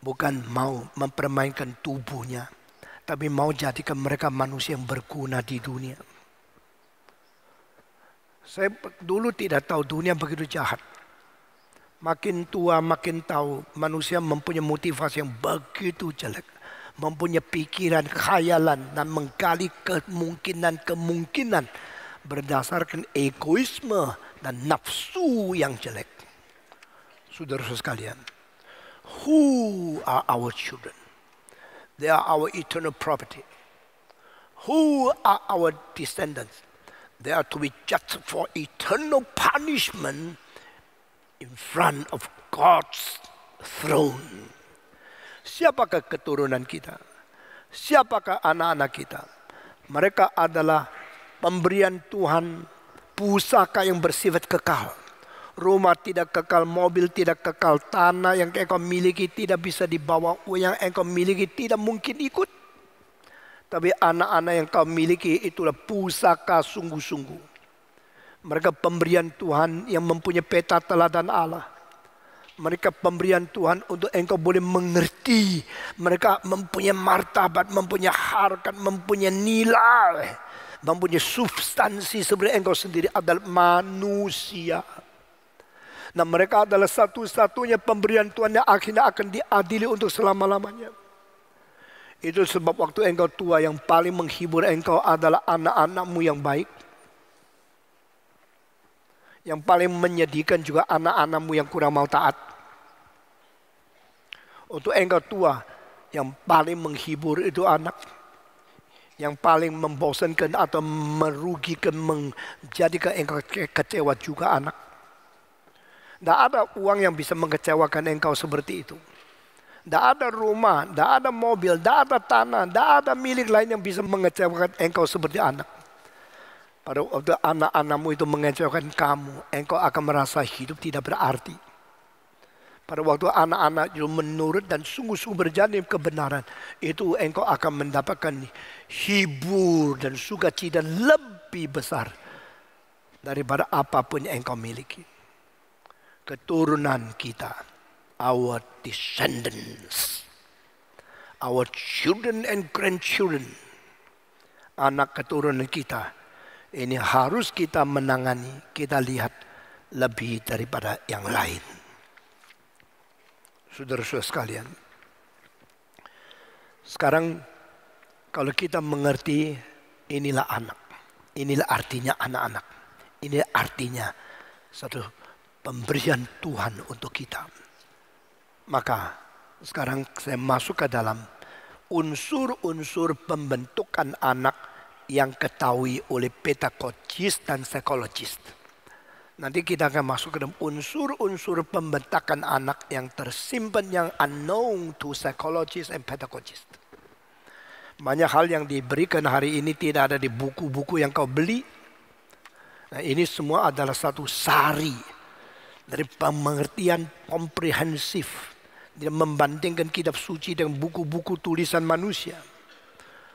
Bukan mau mempermainkan tubuhnya, tapi mau jadikan mereka manusia yang berguna di dunia. Saya dulu tidak tahu dunia begitu jahat. Makin tua makin tahu manusia mempunyai motivasi yang begitu jelek. Mempunyai pikiran, khayalan dan menggali kemungkinan berdasarkan egoisme dan nafsu yang jelek. Saudara-saudara sekalian, who are our children? They are our eternal property. Who are our descendants? They are to be judged for eternal punishment in front of God's throne. Siapakah keturunan kita? Siapakah anak-anak kita? Mereka adalah pemberian Tuhan, pusaka yang bersifat kekal. Rumah tidak kekal, mobil tidak kekal, tanah yang engkau miliki tidak bisa dibawa, yang engkau miliki tidak mungkin ikut. Tapi anak-anak yang kau miliki itulah pusaka sungguh-sungguh. Mereka pemberian Tuhan yang mempunyai peta teladan Allah. Mereka pemberian Tuhan untuk engkau boleh mengerti. Mereka mempunyai martabat, mempunyai harkat, mempunyai nilai, mempunyai substansi sebenarnya engkau sendiri adalah manusia. Nah mereka adalah satu-satunya pemberian Tuhan yang akhirnya akan diadili untuk selama-lamanya. Itu sebab waktu engkau tua yang paling menghibur engkau adalah anak-anakmu yang baik. Yang paling menyedihkan juga anak-anakmu yang kurang mau taat. Untuk engkau tua, Yang paling menghibur itu anak. Yang paling membosankan atau merugikan, menjadikan engkau kecewa juga anak. Tidak ada uang yang bisa mengecewakan engkau seperti itu. Tidak ada rumah, tidak ada mobil, tidak ada tanah, tidak ada milik lain yang bisa mengecewakan engkau seperti anak. Pada waktu anak-anakmu itu mengecewakan kamu, engkau akan merasa hidup tidak berarti. Pada waktu anak-anak itu menurut dan sungguh-sungguh berjalan dalam kebenaran, itu engkau akan mendapatkan hibur dan sukacita lebih besar daripada apapun yang engkau miliki. Keturunan kita, our descendants, our children and grandchildren, anak keturunan kita, ini harus kita menangani, kita lihat lebih daripada yang lain. Saudara-saudara sekalian, sekarang kalau kita mengerti inilah anak, inilah artinya anak-anak, ini artinya satu pemberian Tuhan untuk kita. Maka sekarang saya masuk ke dalam unsur-unsur pembentukan anak yang ketahui oleh pedagogis dan psikologis. Nanti kita akan masuk ke dalam unsur-unsur pembentukan anak yang tersimpan, yang unknown to psychologists and pedagogists. Banyak hal yang diberikan hari ini tidak ada di buku-buku yang kau beli. Nah, ini semua adalah satu sari dari pengertian komprehensif. Dia membandingkan kitab suci dengan buku-buku tulisan manusia.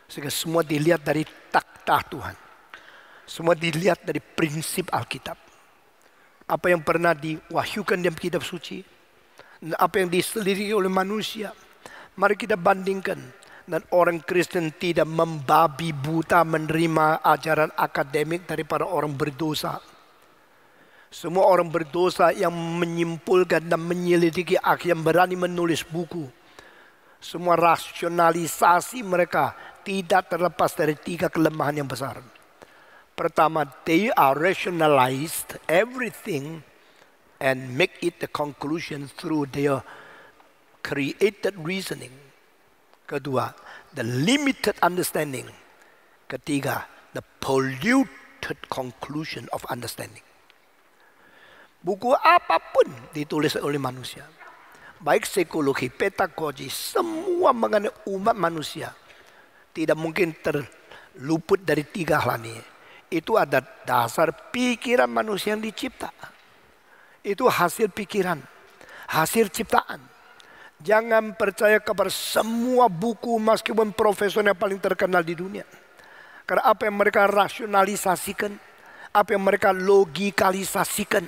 Sehingga semua dilihat dari takhta Tuhan. Semua dilihat dari prinsip Alkitab. Apa yang pernah diwahyukan dalam kitab suci, dan apa yang diselidiki oleh manusia. Mari kita bandingkan. Dan orang Kristen tidak membabi buta menerima ajaran akademik daripada orang berdosa. Semua orang berdosa yang menyimpulkan dan menyelidiki akhirnya berani menulis buku. Semua rasionalisasi mereka tidak terlepas dari 3 kelemahan yang besar. Pertama, they are rationalized everything and make it the conclusion through their created reasoning. Kedua, the limited understanding. Ketiga, the polluted conclusion of understanding. Buku apapun ditulis oleh manusia, baik psikologi, pedagogi, semua mengenai umat manusia, tidak mungkin terluput dari 3 hal ini. Itu ada dasar pikiran manusia yang dicipta. Itu hasil pikiran, hasil ciptaan. Jangan percaya kepada semua buku meskipun profesor yang paling terkenal di dunia. Karena apa yang mereka rasionalisasikan, apa yang mereka logikalisasikan,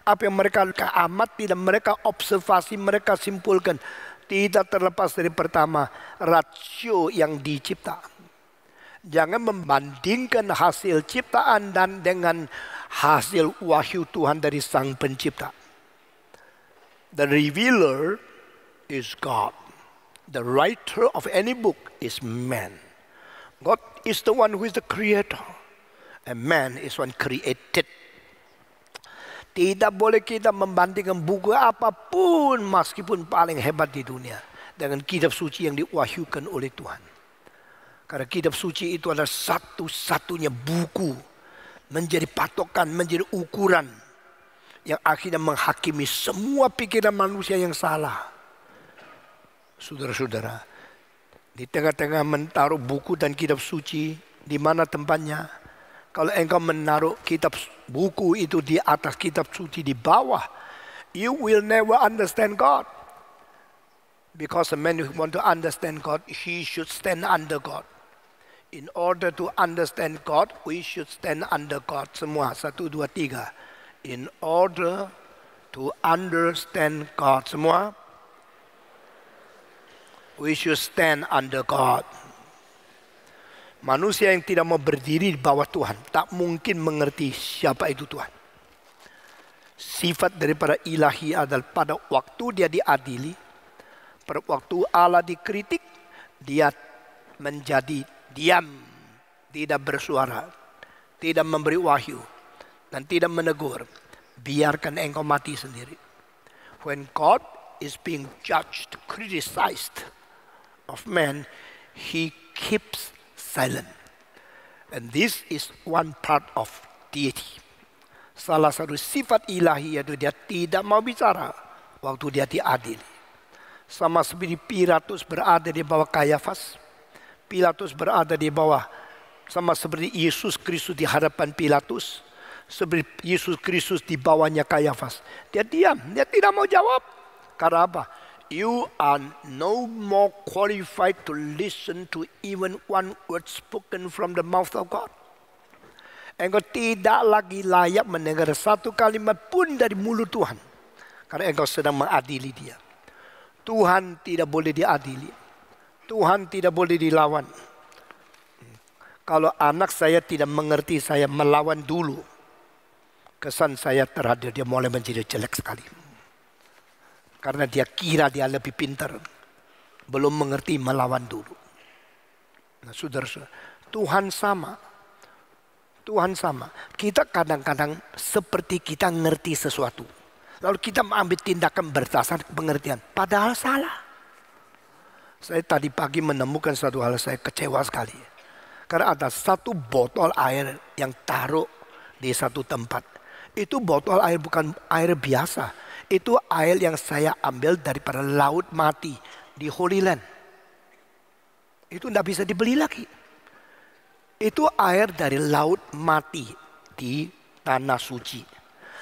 apa yang mereka amati dan mereka observasi, mereka simpulkan, tidak terlepas dari pertama, rasio yang dicipta. Jangan membandingkan hasil ciptaan dan dengan hasil wahyu Tuhan dari Sang Pencipta. The revealer is God. The writer of any book is man. God is the one who is the creator. And man is one created. Tidak boleh kita membandingkan buku apapun meskipun paling hebat di dunia dengan kitab suci yang diwahyukan oleh Tuhan. Karena kitab suci itu adalah satu-satunya buku menjadi patokan, menjadi ukuran yang akhirnya menghakimi semua pikiran manusia yang salah. Saudara-saudara, di tengah-tengah menaruh buku dan kitab suci, di mana tempatnya? Kalau engkau menaruh kitab buku itu di atas kitab suci di bawah, you will never understand God. Because a man who want to understand God, he should stand under God. In order to understand God, we should stand under God. Semua, 1, 2, 3. In order to understand God. Semua, we should stand under God. Manusia yang tidak mau berdiri di bawah Tuhan, tak mungkin mengerti siapa itu Tuhan. Sifat daripada ilahi adalah pada waktu dia diadili, pada waktu Allah dikritik, dia menjadi diam, tidak bersuara, tidak memberi wahyu, dan tidak menegur. Biarkan engkau mati sendiri. When God is being judged, criticized, of man, he keeps silent. And this is one part of deity. Salah satu sifat ilahi yaitu dia tidak mau bicara waktu dia diadili. Sama seperti Pilatus berada di bawah Kayafas. Pilatus berada di bawah, sama seperti Yesus Kristus di hadapan Pilatus. Seperti Yesus Kristus di bawahnya Kayafas. Dia diam, dia tidak mau jawab. Karena apa? You are no more qualified to listen to even one word spoken from the mouth of God. Engkau tidak lagi layak mendengar satu kalimat pun dari mulut Tuhan. Karena engkau sedang mengadili dia. Tuhan tidak boleh diadili. Tuhan tidak boleh dilawan. Kalau anak saya tidak mengerti, saya melawan dulu. Kesan saya terhadap dia mulai menjadi jelek sekali. Karena dia kira dia lebih pintar. Belum mengerti, melawan dulu. Nah, saudara-saudara, Tuhan sama. Tuhan sama. Kita kadang-kadang seperti kita ngerti sesuatu. Lalu kita mengambil tindakan berdasarkan pengertian. Padahal salah. Saya tadi pagi menemukan satu hal, saya kecewa sekali. Karena ada satu botol air yang taruh di satu tempat. Itu botol air bukan air biasa. Itu air yang saya ambil daripada laut mati di Holy Land. Itu tidak bisa dibeli lagi. Itu air dari laut mati di tanah suci.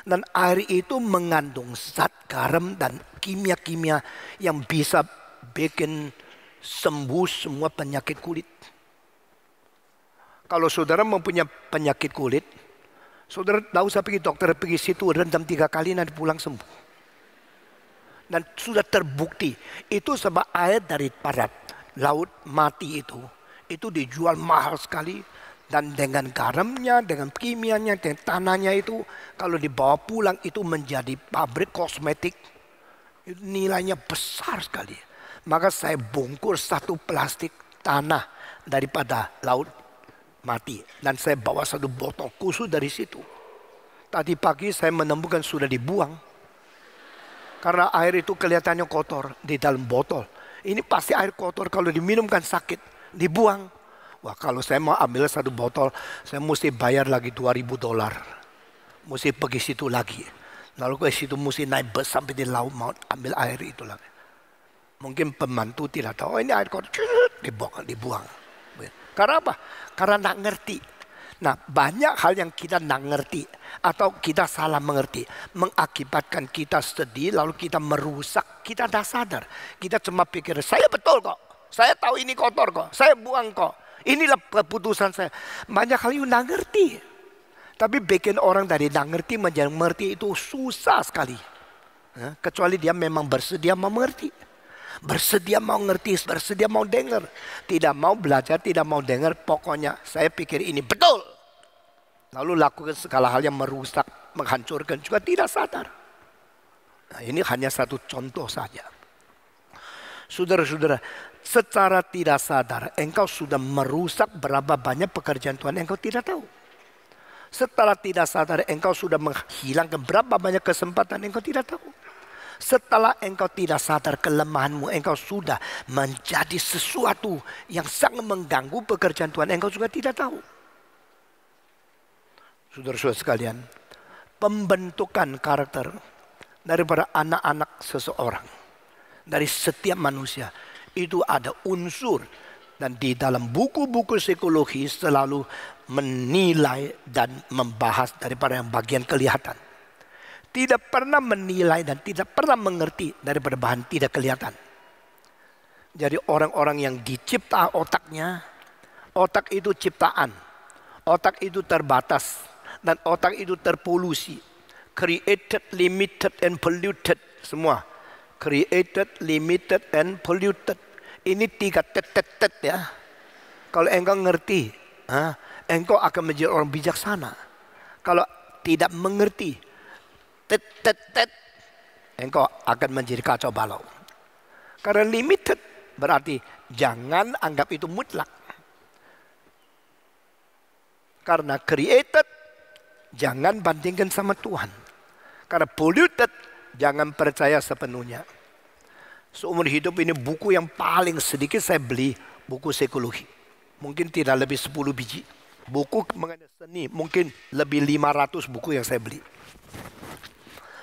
Dan air itu mengandung zat garam dan kimia-kimia yang bisa bikin sembuh semua penyakit kulit. Kalau saudara mempunyai penyakit kulit, saudara tahu saya pergi dokter, pergi situ rendam 3 kali nanti pulang sembuh. Dan sudah terbukti itu sebab air dari laut mati itu dijual mahal sekali. Dan dengan garamnya, dengan kimianya, dengan tanahnya itu, kalau dibawa pulang itu menjadi pabrik kosmetik. Itu nilainya besar sekali. Maka saya bungkus satu plastik tanah daripada laut mati. Dan saya bawa satu botol khusus dari situ. Tadi pagi saya menemukan sudah dibuang. Karena air itu kelihatannya kotor di dalam botol. Ini pasti air kotor, kalau diminumkan sakit. Dibuang. Wah, kalau saya mau ambil satu botol, saya mesti bayar lagi $2.000. Mesti pergi situ lagi. Lalu ke situ mesti naik bus sampai di laut mau ambil air itu lagi. Mungkin pembantu tidak tahu, oh ini air kotor, dibuang. Karena apa? Karena tidak ngerti. Nah, banyak hal yang kita tidak ngerti atau kita salah mengerti, mengakibatkan kita sedih, lalu kita merusak, kita tidak sadar. Kita cuma pikir, saya betul kok, saya tahu ini kotor kok, saya buang kok. Inilah keputusan saya. Banyak hal yang tidak ngerti. Tapi bikin orang dari tidak ngerti menjadi mengerti itu susah sekali. Kecuali dia memang bersedia mau mengerti. Bersedia mau ngerti, bersedia mau dengar. Tidak mau belajar, tidak mau dengar. Pokoknya saya pikir ini betul. Lalu lakukan segala hal yang merusak, menghancurkan juga tidak sadar. Nah, ini hanya satu contoh saja. Saudara-saudara, secara tidak sadar engkau sudah merusak berapa banyak pekerjaan Tuhan engkau tidak tahu. Setelah tidak sadar engkau sudah menghilangkan berapa banyak kesempatan engkau tidak tahu. Setelah engkau tidak sadar kelemahanmu, engkau sudah menjadi sesuatu yang sangat mengganggu pekerjaan Tuhan engkau juga tidak tahu. Saudara-saudara sekalian, pembentukan karakter daripada anak-anak seseorang, dari setiap manusia itu ada unsur, dan di dalam buku-buku psikologi selalu menilai dan membahas daripada yang bagian kelihatan. Tidak pernah menilai dan tidak pernah mengerti daripada bahan tidak kelihatan. Jadi orang-orang yang dicipta otaknya, otak itu ciptaan, otak itu terbatas, dan otak itu terpolusi. Created, limited, and polluted semua. Created, limited, and polluted. Ini 3 tet ya. Kalau engkau ngerti, engkau akan menjadi orang bijaksana. Kalau tidak mengerti, tet, engkau akan menjadi kacau balau. Karena limited berarti jangan anggap itu mutlak. Karena created, jangan bandingkan sama Tuhan. Karena polluted, jangan percaya sepenuhnya. Seumur hidup ini buku yang paling sedikit saya beli, buku psikologi. Mungkin tidak lebih 10 biji. Buku mengenai seni, mungkin lebih 500 buku yang saya beli.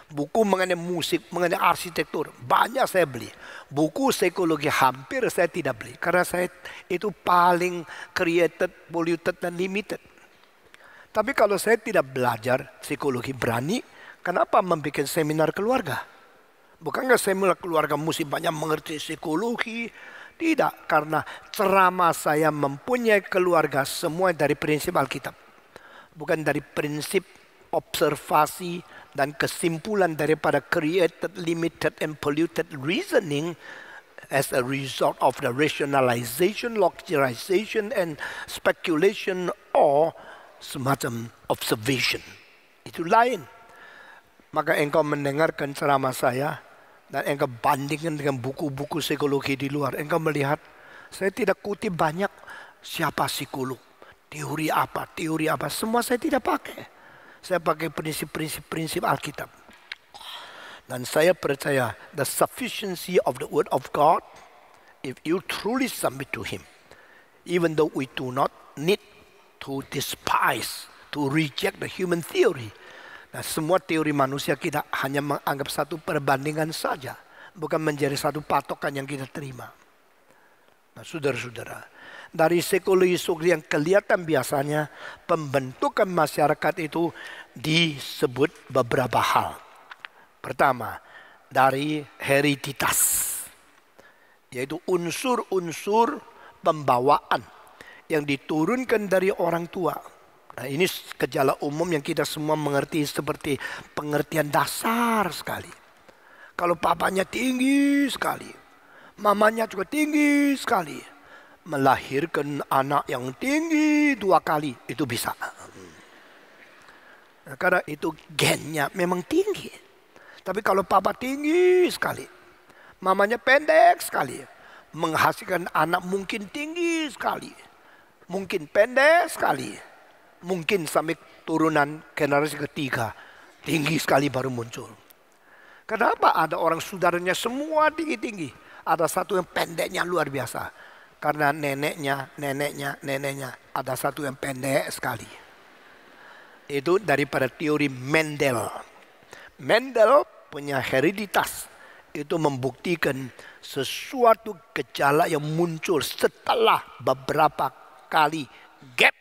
Buku mengenai musik, mengenai arsitektur, banyak saya beli. Buku psikologi hampir saya tidak beli. Karena saya itu paling created, polluted, dan limited. Tapi kalau saya tidak belajar psikologi berani, kenapa membuat seminar keluarga? Bukankah seminar keluarga mesti banyak mengerti psikologi? Tidak, karena ceramah saya mempunyai keluarga semua dari prinsip Alkitab. Bukan dari prinsip observasi dan kesimpulan daripada created, limited, and polluted reasoning as a result of the rationalization, logicization, and speculation or semacam observation. Itu lain. Maka engkau mendengarkan ceramah saya dan engkau bandingkan dengan buku-buku psikologi di luar. Engkau melihat saya tidak kutip banyak siapa psikolog, teori apa, semua saya tidak pakai. Saya pakai prinsip-prinsip Alkitab. Dan saya percaya the sufficiency of the word of God if you truly submit to Him. Even though we do not need to despise, to reject the human theory. Nah, semua teori manusia kita hanya menganggap satu perbandingan saja, bukan menjadi satu patokan yang kita terima. Nah, saudara-saudara, dari psikologi yang kelihatan biasanya pembentukan masyarakat itu disebut beberapa hal. Pertama, dari hereditas, yaitu unsur-unsur pembawaan yang diturunkan dari orang tua. Nah, ini gejala umum yang kita semua mengerti seperti pengertian dasar sekali. Kalau papanya tinggi sekali, mamanya juga tinggi sekali, melahirkan anak yang tinggi 2 kali, itu bisa. Nah, karena itu gennya memang tinggi. Tapi kalau papa tinggi sekali, mamanya pendek sekali, menghasilkan anak mungkin tinggi sekali, mungkin pendek sekali. Mungkin sampai turunan generasi ketiga tinggi sekali baru muncul. Kenapa ada orang saudaranya semua tinggi-tinggi, ada satu yang pendeknya luar biasa? Karena neneknya ada satu yang pendek sekali. Itu daripada teori Mendel. Mendel punya hereditas, itu membuktikan sesuatu gejala yang muncul setelah beberapa kali gap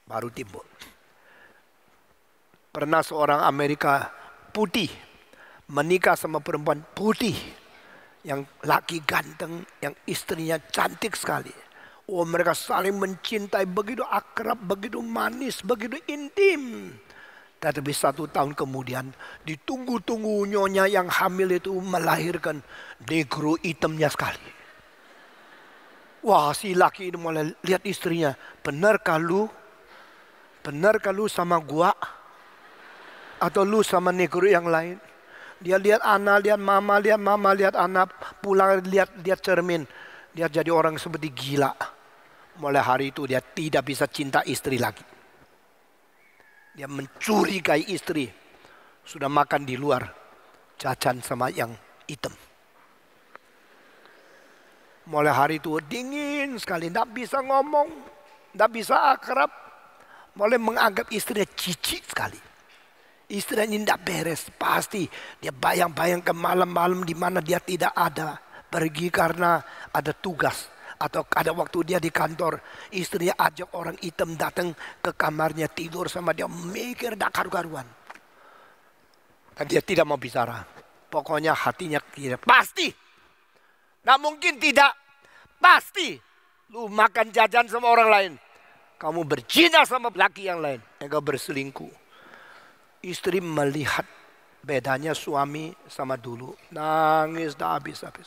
baru timbul. Pernah seorang Amerika putih menikah sama perempuan putih yang laki ganteng, yang istrinya cantik sekali. Oh, mereka saling mencintai, begitu akrab, begitu manis, begitu intim. Tetapi 1 tahun kemudian ditunggu-tunggu nyonya yang hamil itu melahirkan negro hitamnya sekali. Wah, si laki ini mulai lihat istrinya, benarkah lu sama gua? Atau lu sama negro yang lain? Dia lihat anak, lihat mama, lihat anak, pulang lihat cermin. Dia jadi orang seperti gila. Mulai hari itu dia tidak bisa cinta istri lagi. Dia mencurigai istri. Sudah makan di luar, jajan sama yang hitam. Mulai hari itu dingin sekali, tidak bisa ngomong, tidak bisa akrab. Mulai menganggap istrinya jijik sekali. Istrinya ini tidak beres, pasti dia bayang-bayang ke malam-malam di mana dia tidak ada, pergi karena ada tugas atau ada waktu dia di kantor, istrinya ajak orang hitam datang ke kamarnya tidur sama dia, mikir dak karu-karuan. Dan dia tidak mau bicara, pokoknya hatinya kira pasti, nah mungkin tidak, pasti lu makan jajan sama orang lain, kamu berzina sama laki yang lain, engkau berselingkuh. Istri melihat bedanya suami sama dulu, nangis dah habis-habis.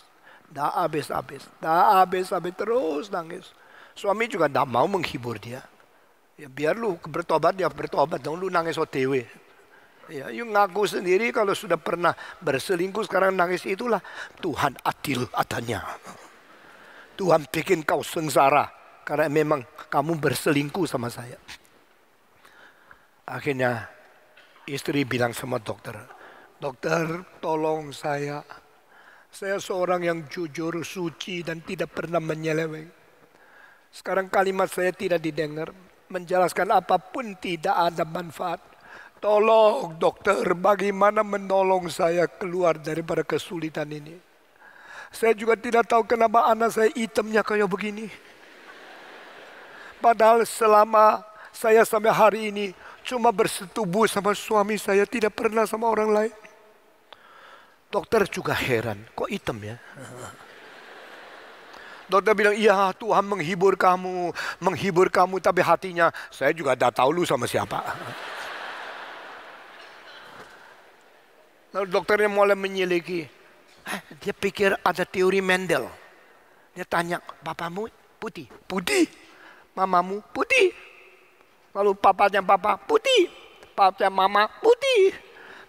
Terus nangis. Suami juga tidak mau menghibur dia. Ya biar lu bertobat, dia bertobat dong, lu nangis OTW. Ya, you ngaku sendiri kalau sudah pernah berselingkuh sekarang nangis, itulah Tuhan adil adanya. Tuhan bikin kau sengsara karena memang kamu berselingkuh sama saya. Akhirnya istri bilang sama dokter, dokter tolong saya Saya seorang yang jujur, suci, dan tidak pernah menyeleweng. Sekarang kalimat saya tidak didengar. Menjelaskan apapun tidak ada manfaat. Tolong dokter, bagaimana menolong saya keluar daripada kesulitan ini. Saya juga tidak tahu kenapa anak saya hitamnya kayak begini. Padahal selama saya sampai hari ini cuma bersetubuh sama suami saya, tidak pernah sama orang lain. Dokter juga heran, kok hitam ya? Dokter bilang, iya Tuhan menghibur kamu, tapi hatinya saya juga tidak tahu lu sama siapa. Lalu dokternya mulai menyelidiki. Dia pikir ada teori Mendel. Dia tanya, papamu putih? Putih. Mamamu putih. Lalu papanya papa putih. Papanya mama putih.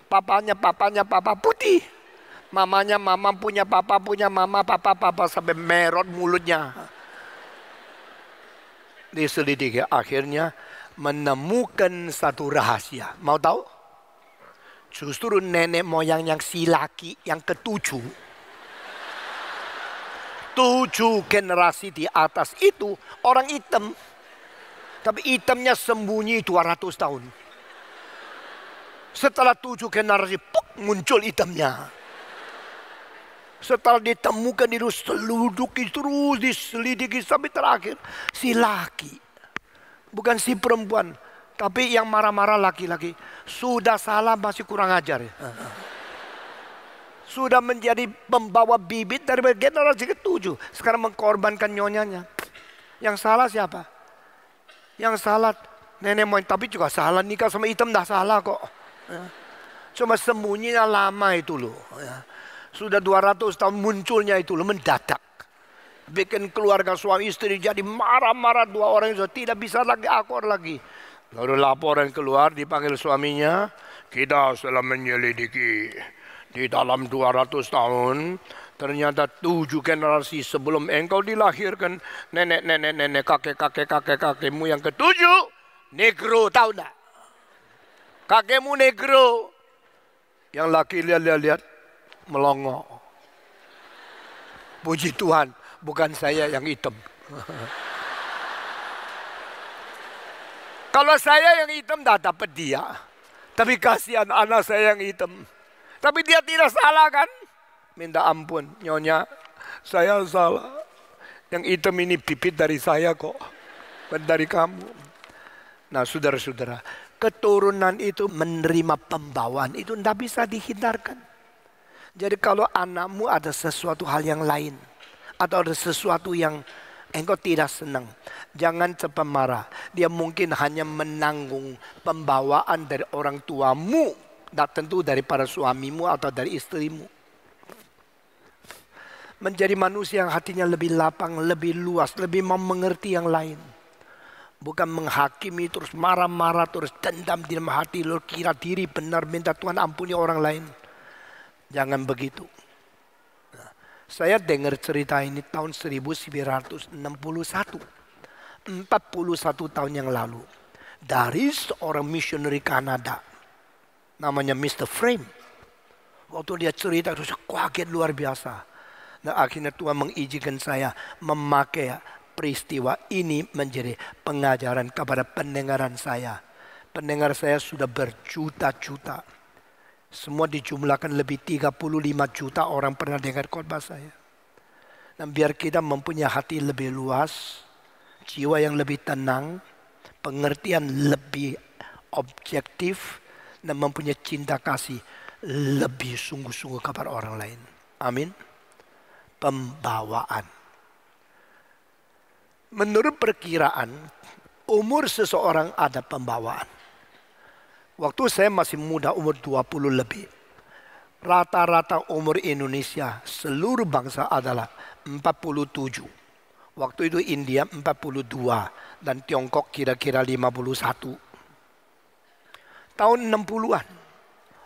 Papanya papa putih. Mamanya mama punya papa papa sampai merot mulutnya. Diselidiki, akhirnya menemukan satu rahasia. Mau tahu? Justru nenek moyang yang si laki yang ketujuh, 7 generasi di atas itu orang hitam. Tapi hitamnya sembunyi 200 tahun. Setelah 7 generasi, muncul hitamnya. Setelah ditemukan itu terus diselidiki sampai terakhir. Si laki, bukan si perempuan. Tapi yang marah-marah laki-laki. Sudah salah masih kurang ajar. Sudah menjadi pembawa bibit dari generasi ke-7. Sekarang mengkorbankan nyonyanya. Yang salah siapa? Yang salah nenek moyang. Tapi juga salah nikah sama hitam, dah salah kok. Cuma sembunyinya lama itu loh. Sudah 200 tahun munculnya itu loh, mendadak. Bikin keluarga suami istri jadi marah-marah, 2 orang itu tidak bisa lagi akur lagi. Lalu laporan keluar, dipanggil suaminya. Kita setelah menyelidiki di dalam 200 tahun, ternyata 7 generasi sebelum engkau dilahirkan, nenek, kakekmu yang ke-7 negro, tahu enggak? Kakekmu negro. Yang laki lihat melongo. Puji Tuhan, bukan saya yang hitam. Kalau saya yang hitam, dah dapat dia. Tapi kasihan anak saya yang hitam. Tapi dia tidak salah kan? Minta ampun, nyonya, saya salah. Yang hitam ini bibit dari saya kok, bukan dari kamu. Nah saudara-saudara, keturunan itu menerima pembawaan itu tidak bisa dihindarkan. Jadi kalau anakmu ada sesuatu hal yang lain, atau ada sesuatu yang engkau tidak senang, jangan cepat marah. Dia mungkin hanya menanggung pembawaan dari orang tuamu, dan tentu daripada suamimu atau dari istrimu. Menjadi manusia yang hatinya lebih lapang, lebih luas, lebih mau mengerti yang lain. Bukan menghakimi terus marah-marah, terus dendam di dalam hati, lalu kira diri benar, minta Tuhan ampuni orang lain. Jangan begitu. Saya dengar cerita ini tahun 1961. 41 tahun yang lalu. Dari seorang misioneri Kanada. Namanya Mr. Frame. Waktu dia cerita itu saya kaget luar biasa. Nah akhirnya Tuhan mengizinkan saya memakai peristiwa ini menjadi pengajaran kepada pendengaran saya. Pendengar saya sudah berjuta-juta. Semua dijumlahkan lebih 35 juta orang pernah dengar khotbah saya. Dan biar kita mempunyai hati lebih luas, jiwa yang lebih tenang, pengertian lebih objektif, dan mempunyai cinta kasih lebih sungguh-sungguh kepada orang lain. Amin. Pembawaan. Menurut perkiraan, umur seseorang ada pembawaan. Waktu saya masih muda, umur 20 lebih. Rata-rata umur Indonesia, seluruh bangsa adalah 47. Waktu itu India 42 dan Tiongkok kira-kira 51. Tahun 60-an,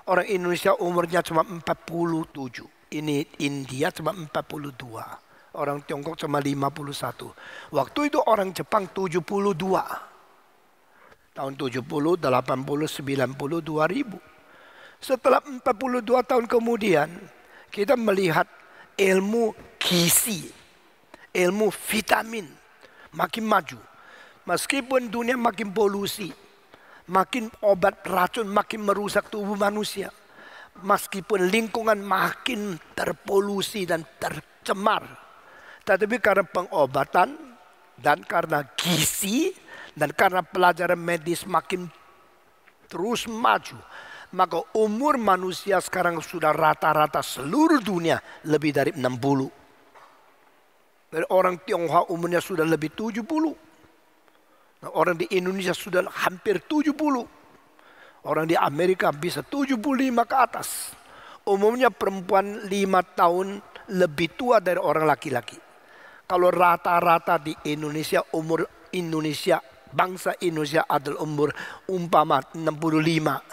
orang Indonesia umurnya cuma 47. Ini India cuma 42. Orang Tiongkok cuma 51. Waktu itu orang Jepang 72. Tahun 70, 80, 90, 2000. Setelah 42 tahun kemudian, kita melihat ilmu gizi, ilmu vitamin makin maju. Meskipun dunia makin polusi, makin obat racun makin merusak tubuh manusia. Meskipun lingkungan makin terpolusi dan tercemar. Tetapi karena pengobatan dan karena gizi dan karena pelajaran medis makin terus maju, maka umur manusia sekarang sudah rata-rata seluruh dunia lebih dari 60. Dari orang Tionghoa umurnya sudah lebih 70. Nah, orang di Indonesia sudah hampir 70. Orang di Amerika bisa 75 ke atas. Umumnya perempuan 5 tahun lebih tua dari orang laki-laki. Kalau rata-rata di Indonesia, umur Indonesia, bangsa Indonesia adalah umur umpama 65.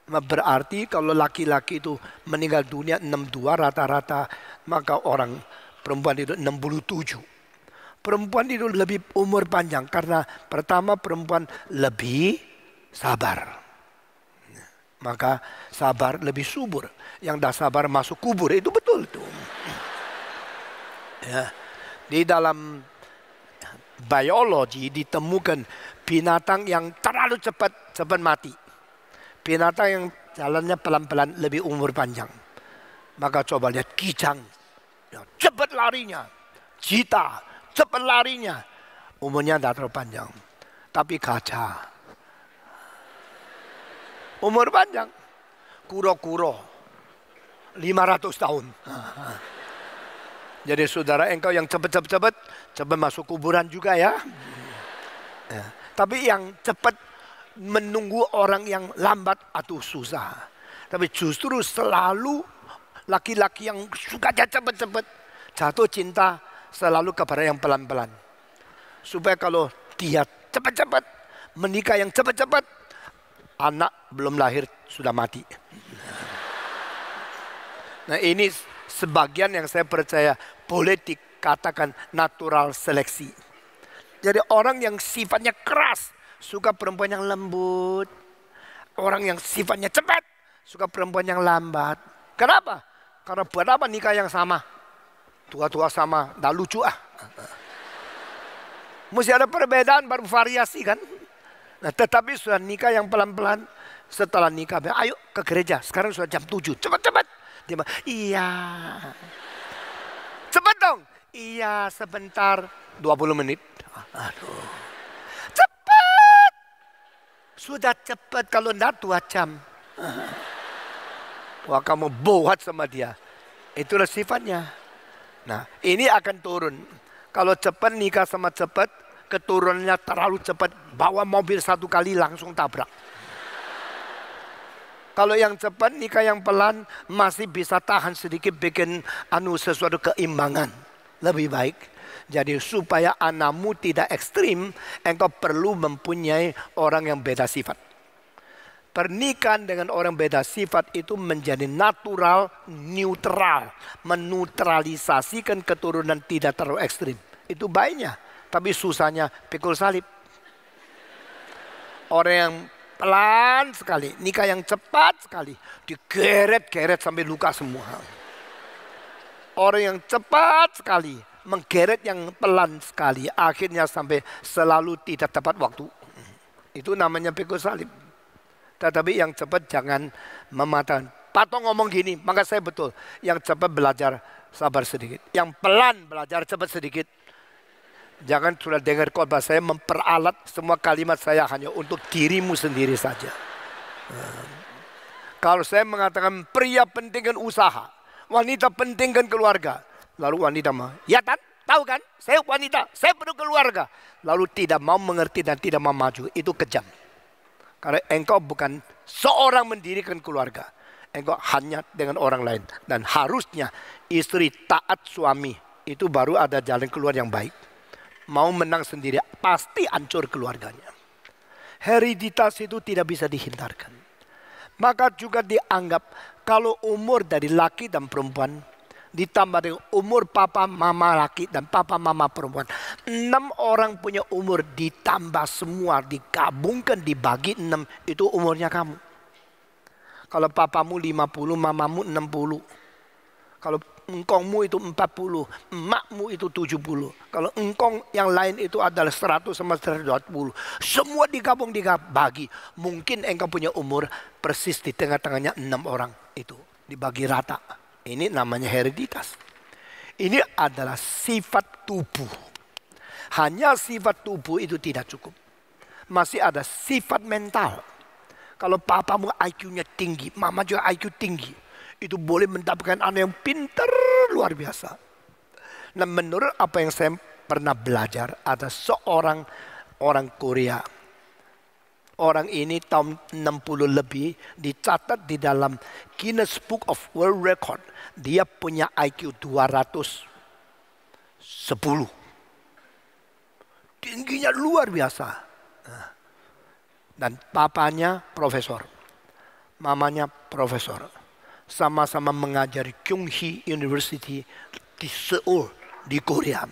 Berarti kalau laki-laki itu meninggal dunia 62 rata-rata, maka orang perempuan itu 67. Perempuan itu lebih umur panjang karena pertama perempuan lebih sabar. Maka sabar lebih subur. Yang dah sabar masuk kubur, itu betul itu. Ya. Di dalam biologi ditemukan binatang yang terlalu cepat mati. Binatang yang jalannya pelan-pelan lebih umur panjang. Maka coba lihat kijang, ya, cepat larinya. Cita, cepat larinya. Umurnya tidak terlalu panjang. Tapi gajah umur panjang, kuro-kuro 500 tahun. Jadi saudara, engkau yang cepat masuk kuburan juga ya. Ya. Tapi yang cepat menunggu orang yang lambat atau susah. Tapi justru selalu laki-laki yang suka cepat jatuh cinta selalu kepada yang pelan-pelan. Supaya kalau dia cepat menikah yang cepat, anak belum lahir sudah mati. Nah, ini sebagian yang saya percaya boleh dikatakan natural seleksi. Jadi orang yang sifatnya keras suka perempuan yang lembut. Orang yang sifatnya cepat suka perempuan yang lambat. Kenapa? Karena buat apa nikah yang sama? Tua-tua sama, dah lucu ah. Mesti ada perbedaan baru variasi kan? Nah, tetapi sudah nikah yang pelan-pelan, setelah nikah, ayo ke gereja. Sekarang sudah jam 7, cepat. Dia bilang, iya. Cepat dong. Iya, sebentar, 20 menit. Aduh. Cepat. Sudah cepat, kalau enggak 2 jam. Wah, kamu bohat sama dia. Itulah sifatnya. Nah, ini akan turun. Kalau cepat nikah sama cepat, keturunannya terlalu cepat, bawa mobil 1 kali langsung tabrak. Kalau yang cepat nikah yang pelan masih bisa tahan sedikit, bikin sesuatu keimbangan. Lebih baik. Jadi supaya anakmu tidak ekstrim, engkau perlu mempunyai orang yang beda sifat. Pernikahan dengan orang beda sifat itu menjadi natural, neutral, menutralisasikan keturunan tidak terlalu ekstrim. Itu baiknya. Tapi susahnya pikul salib. Orang yang pelan sekali, nikah yang cepat sekali, digeret-geret sampai luka semua. Orang yang cepat sekali, menggeret yang pelan sekali, akhirnya sampai selalu tidak tepat waktu. Itu namanya pikul salib. Tetapi yang cepat jangan mematahkan. Patong ngomong gini, maka saya betul. Yang cepat belajar sabar sedikit. Yang pelan belajar cepat sedikit. Jangan sudah dengar khotbah saya memperalat semua kalimat saya hanya untuk dirimu sendiri saja. Kalau saya mengatakan pria pentingkan usaha, wanita pentingkan keluarga, lalu wanita mah, ya kan, tahu kan, saya wanita, saya perlu keluarga, lalu tidak mau mengerti dan tidak mau maju, itu kejam. Karena engkau bukan seorang mendirikan keluarga, engkau hanya dengan orang lain, dan harusnya istri taat suami, itu baru ada jalan keluar yang baik. Mau menang sendiri pasti hancur keluarganya. Hereditas itu tidak bisa dihindarkan. Maka juga dianggap kalau umur dari laki dan perempuan ditambah dengan umur papa mama laki dan papa mama perempuan, 6 orang punya umur ditambah semua digabungkan dibagi 6, itu umurnya kamu. Kalau papamu 50, mamamu 60. Kalau engkongmu itu 40, emakmu itu 70. Kalau engkong yang lain itu adalah 100 sama 120. Semua digabung dibagi. Mungkin engkau punya umur persis di tengah-tengahnya 6 orang itu. Dibagi rata. Ini namanya hereditas. Ini adalah sifat tubuh. Hanya sifat tubuh itu tidak cukup. Masih ada sifat mental. Kalau papamu IQ-nya tinggi, mama juga IQ tinggi. Itu boleh mendapatkan anak yang pintar luar biasa. Nah, menurut apa yang saya pernah belajar, ada seorang orang Korea. Orang ini tahun 60 lebih dicatat di dalam Guinness Book of World Record. Dia punya IQ 210. Tingginya luar biasa. Dan papanya profesor. Mamanya profesor. Sama-sama mengajari Kyunghee University di Seoul, di Korea.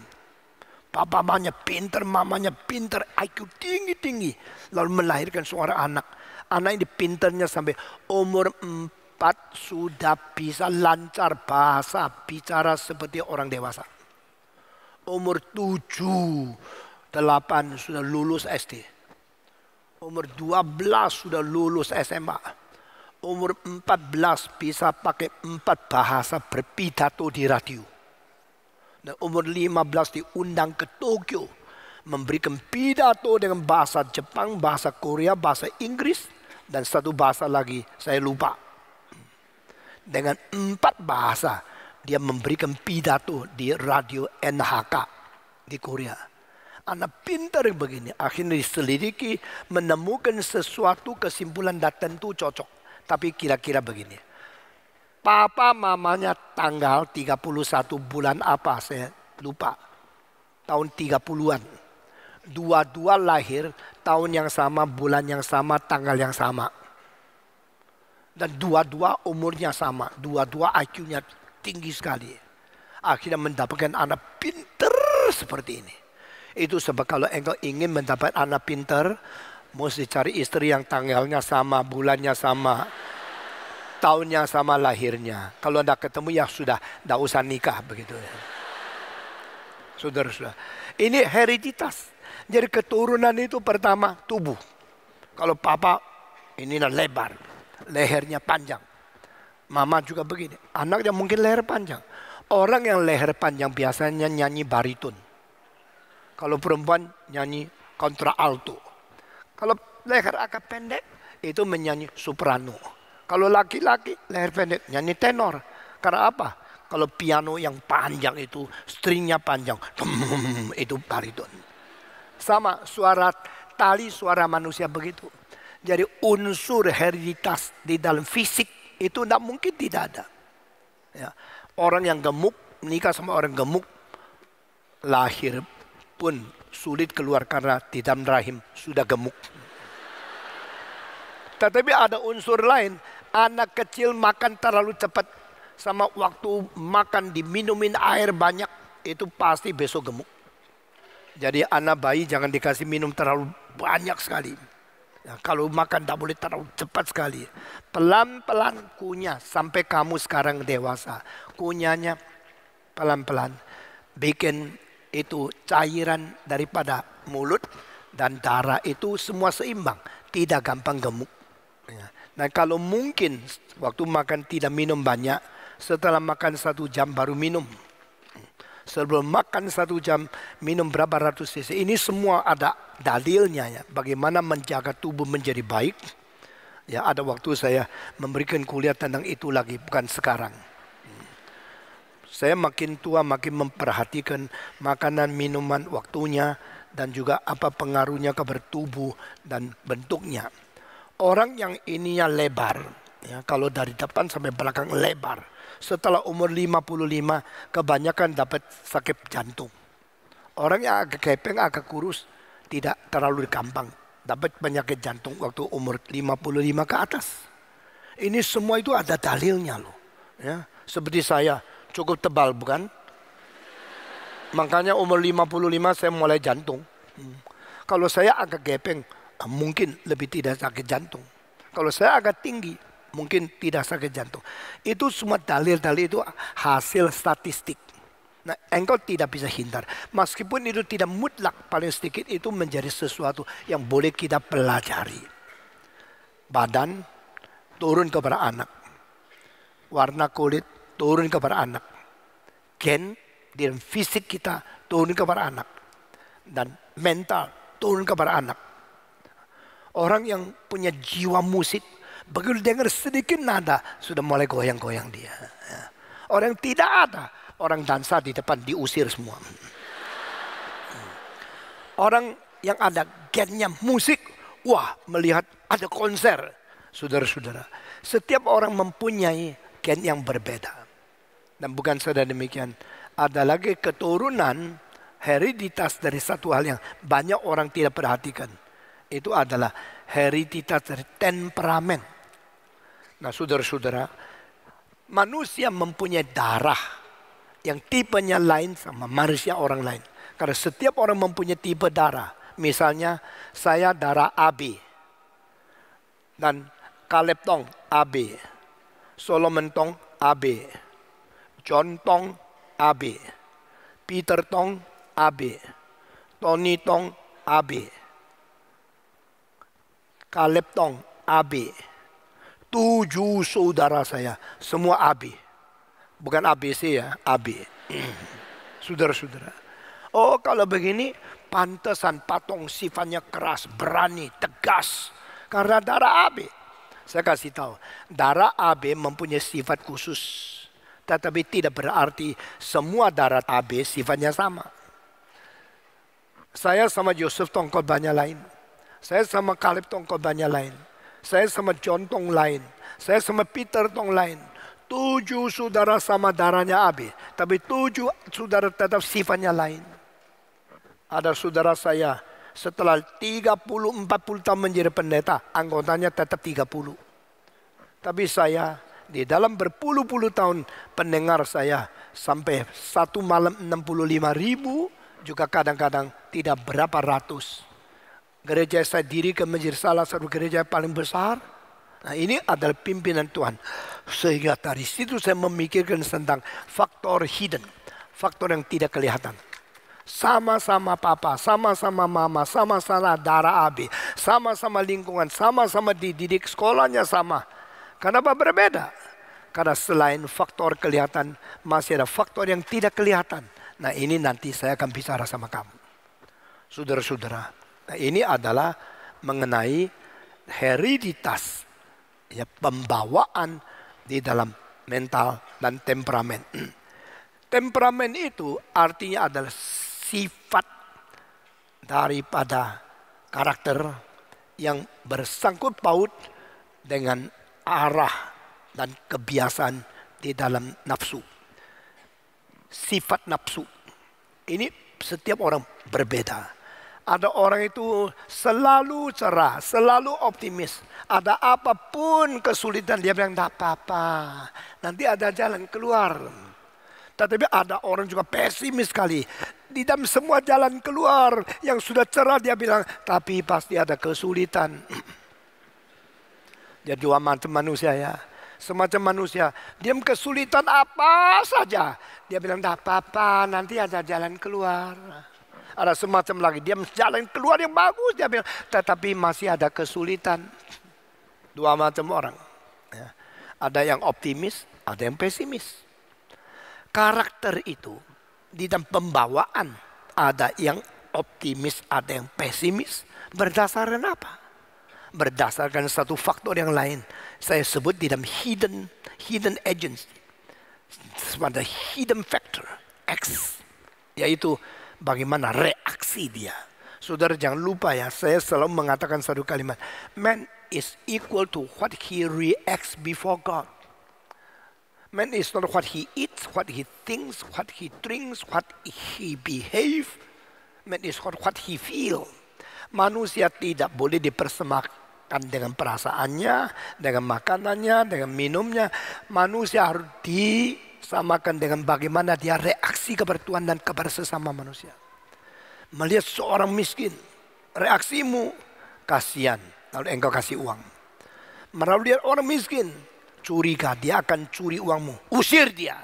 Papanya pinter, mamanya pinter, IQ tinggi-tinggi. Lalu melahirkan seorang anak. Anak ini pinternya sampai umur 4 sudah bisa lancar bahasa, bicara seperti orang dewasa. Umur 7, 8 sudah lulus SD. Umur 12 sudah lulus SMA. Umur 14 bisa pakai 4 bahasa berpidato di radio. Dan umur 15 diundang ke Tokyo. Memberikan pidato dengan bahasa Jepang, bahasa Korea, bahasa Inggris. Dan satu bahasa lagi saya lupa. Dengan 4 bahasa dia memberikan pidato di radio NHK di Korea. Anak pintar begini. Akhirnya diselidiki, menemukan sesuatu kesimpulan dan tentu cocok. Tapi kira-kira begini. Papa mamanya tanggal 31 bulan apa saya lupa. Tahun 30-an. Dua-dua lahir tahun yang sama, bulan yang sama, tanggal yang sama. Dan dua-dua umurnya sama. Dua-dua IQ-nya tinggi sekali. Akhirnya mendapatkan anak pintar seperti ini. Itu sebab kalau engkau ingin mendapat anak pintar, mesti cari istri yang tanggalnya sama, bulannya sama, tahunnya sama, lahirnya. Kalau tidak ketemu ya sudah, tidak usah nikah begitu. Saudara-saudara, ini hereditas. Jadi keturunan itu pertama tubuh. Kalau papa ini lebar, lehernya panjang. Mama juga begini. Anaknya mungkin leher panjang. Orang yang leher panjang biasanya nyanyi bariton. Kalau perempuan nyanyi kontraalto. Kalau leher agak pendek, itu menyanyi soprano. Kalau laki-laki leher pendek, nyanyi tenor. Karena apa? Kalau piano yang panjang itu, stringnya panjang, itu bariton. Sama suara tali, suara manusia begitu. Jadi unsur hereditas di dalam fisik itu tidak mungkin tidak ada. Ya. Orang yang gemuk, nikah sama orang gemuk, lahir pun sulit keluar karena di dalam rahim sudah gemuk. Tetapi ada unsur lain, anak kecil makan terlalu cepat sama waktu makan diminumin air banyak, itu pasti besok gemuk. Jadi anak bayi jangan dikasih minum terlalu banyak sekali. Ya, kalau makan tidak boleh terlalu cepat sekali. Pelan-pelan kunyah sampai kamu sekarang dewasa. Kunyahnya pelan-pelan. Bikin itu cairan daripada mulut dan darah itu semua seimbang, tidak gampang gemuk. Nah kalau mungkin waktu makan tidak minum banyak, setelah makan 1 jam baru minum. Sebelum makan 1 jam minum berapa ratus cc. Ini semua ada dalilnya ya. Bagaimana menjaga tubuh menjadi baik. Ya ada waktu saya memberikan kuliah tentang itu lagi, bukan sekarang. Saya makin tua makin memperhatikan makanan, minuman, waktunya, dan juga apa pengaruhnya kepada tubuh dan bentuknya. Orang yang ininya lebar, ya, kalau dari depan sampai belakang lebar, setelah umur 55 kebanyakan dapat sakit jantung. Orang yang agak kepeng, agak kurus, tidak terlalu gampang dapat penyakit jantung waktu umur 55 ke atas. Ini semua itu ada dalilnya loh. Ya, seperti saya. Cukup tebal bukan? Makanya umur 55 saya mulai jantung. Kalau saya agak gepeng, mungkin lebih tidak sakit jantung. Kalau saya agak tinggi, mungkin tidak sakit jantung. Itu semua dalil-dalil itu hasil statistik. Nah, engkau tidak bisa hindar. Meskipun itu tidak mutlak, paling sedikit itu menjadi sesuatu yang boleh kita pelajari. Badan turun kepada anak. Warna kulit turun kepada anak. Gen dan fisik kita turun kepada anak. Dan mental turun kepada anak. Orang yang punya jiwa musik, begitu dengar sedikit nada, sudah mulai goyang-goyang dia. Orang yang tidak ada, orang dansa di depan diusir semua. Orang yang ada gennya musik, wah melihat ada konser. Saudara-saudara, setiap orang mempunyai gen yang berbeda. Dan bukan saja demikian, ada lagi keturunan hereditas dari satu hal yang banyak orang tidak perhatikan. Itu adalah hereditas dari temperamen. Nah saudara-saudara, manusia mempunyai darah yang tipenya lain sama manusia orang lain. Karena setiap orang mempunyai tipe darah. Misalnya saya darah AB. Dan Caleb Tong AB. Solomon Tong AB. John Tong AB. Peter Tong AB. Tony Tong AB. Caleb Tong AB. 7 saudara saya, semua AB. Bukan ABC ya, AB. Saudara-saudara. Oh kalau begini, pantesan Patong sifatnya keras, berani, tegas. Karena darah AB. Saya kasih tahu, darah AB mempunyai sifat khusus. Tetapi tidak berarti semua darah AB sifatnya sama. Saya sama Yosef Tong korbannya lain. Saya sama Caleb Tong korbannya lain. Saya sama John Tong lain. Saya sama Peter Tong lain. 7 saudara sama darahnya AB. Tapi 7 saudara tetap sifatnya lain. Ada saudara saya setelah 30-40 tahun menjadi pendeta. Anggotanya tetap 30. Tapi saya di dalam berpuluh-puluh tahun pendengar saya. Sampai satu malam 65.000. Juga kadang-kadang tidak berapa ratus. Gereja saya dirikan menjadi salah satu gereja yang paling besar. Nah ini adalah pimpinan Tuhan. Sehingga dari situ saya memikirkan tentang faktor hidden. Faktor yang tidak kelihatan. Sama-sama papa, sama-sama mama, sama-sama darah AB. Sama-sama lingkungan, sama-sama dididik, sekolahnya sama. Kenapa berbeda? Karena selain faktor kelihatan, masih ada faktor yang tidak kelihatan. Nah ini nanti saya akan bicara sama kamu. Saudara-saudara. Nah, ini adalah mengenai hereditas, ya, pembawaan di dalam mental dan temperamen. Temperamen itu artinya adalah sifat daripada karakter yang bersangkut paut dengan arah dan kebiasaan di dalam nafsu. Sifat nafsu ini setiap orang berbeda. Ada orang itu selalu cerah, selalu optimis. Ada apapun kesulitan dia bilang tidak apa-apa. Nanti ada jalan keluar. Tetapi ada orang juga pesimis sekali. Di dalam semua jalan keluar yang sudah cerah dia bilang, tapi pasti ada kesulitan. Dia dua macam manusia ya. Semacam manusia, dia kesulitan apa saja. Dia bilang tidak apa-apa, nanti ada jalan keluar. Ada semacam lagi, dia jalan keluar yang bagus, dia bilang, tetapi masih ada kesulitan. Dua macam orang. Ya. Ada yang optimis, ada yang pesimis. Karakter itu, di dalam pembawaan, ada yang optimis, ada yang pesimis. Berdasarkan apa? Berdasarkan satu faktor yang lain. Saya sebut di dalam hidden agency. Ada hidden factor, X. Yaitu, bagaimana reaksi dia. Saudara jangan lupa ya, saya selalu mengatakan satu kalimat. Man is equal to what he reacts before God. Man is not what he eats, what he thinks, what he drinks, what he behave. Man is what he feel. Manusia tidak boleh dipersembahkan dengan perasaannya, dengan makanannya, dengan minumnya. Manusia harus disamakan dengan bagaimana dia reaksi kepada Tuhan dan kepada sesama manusia. Melihat seorang miskin, reaksimu kasihan, lalu engkau kasih uang. Melalui orang miskin, curiga, dia akan curi uangmu. Usir dia.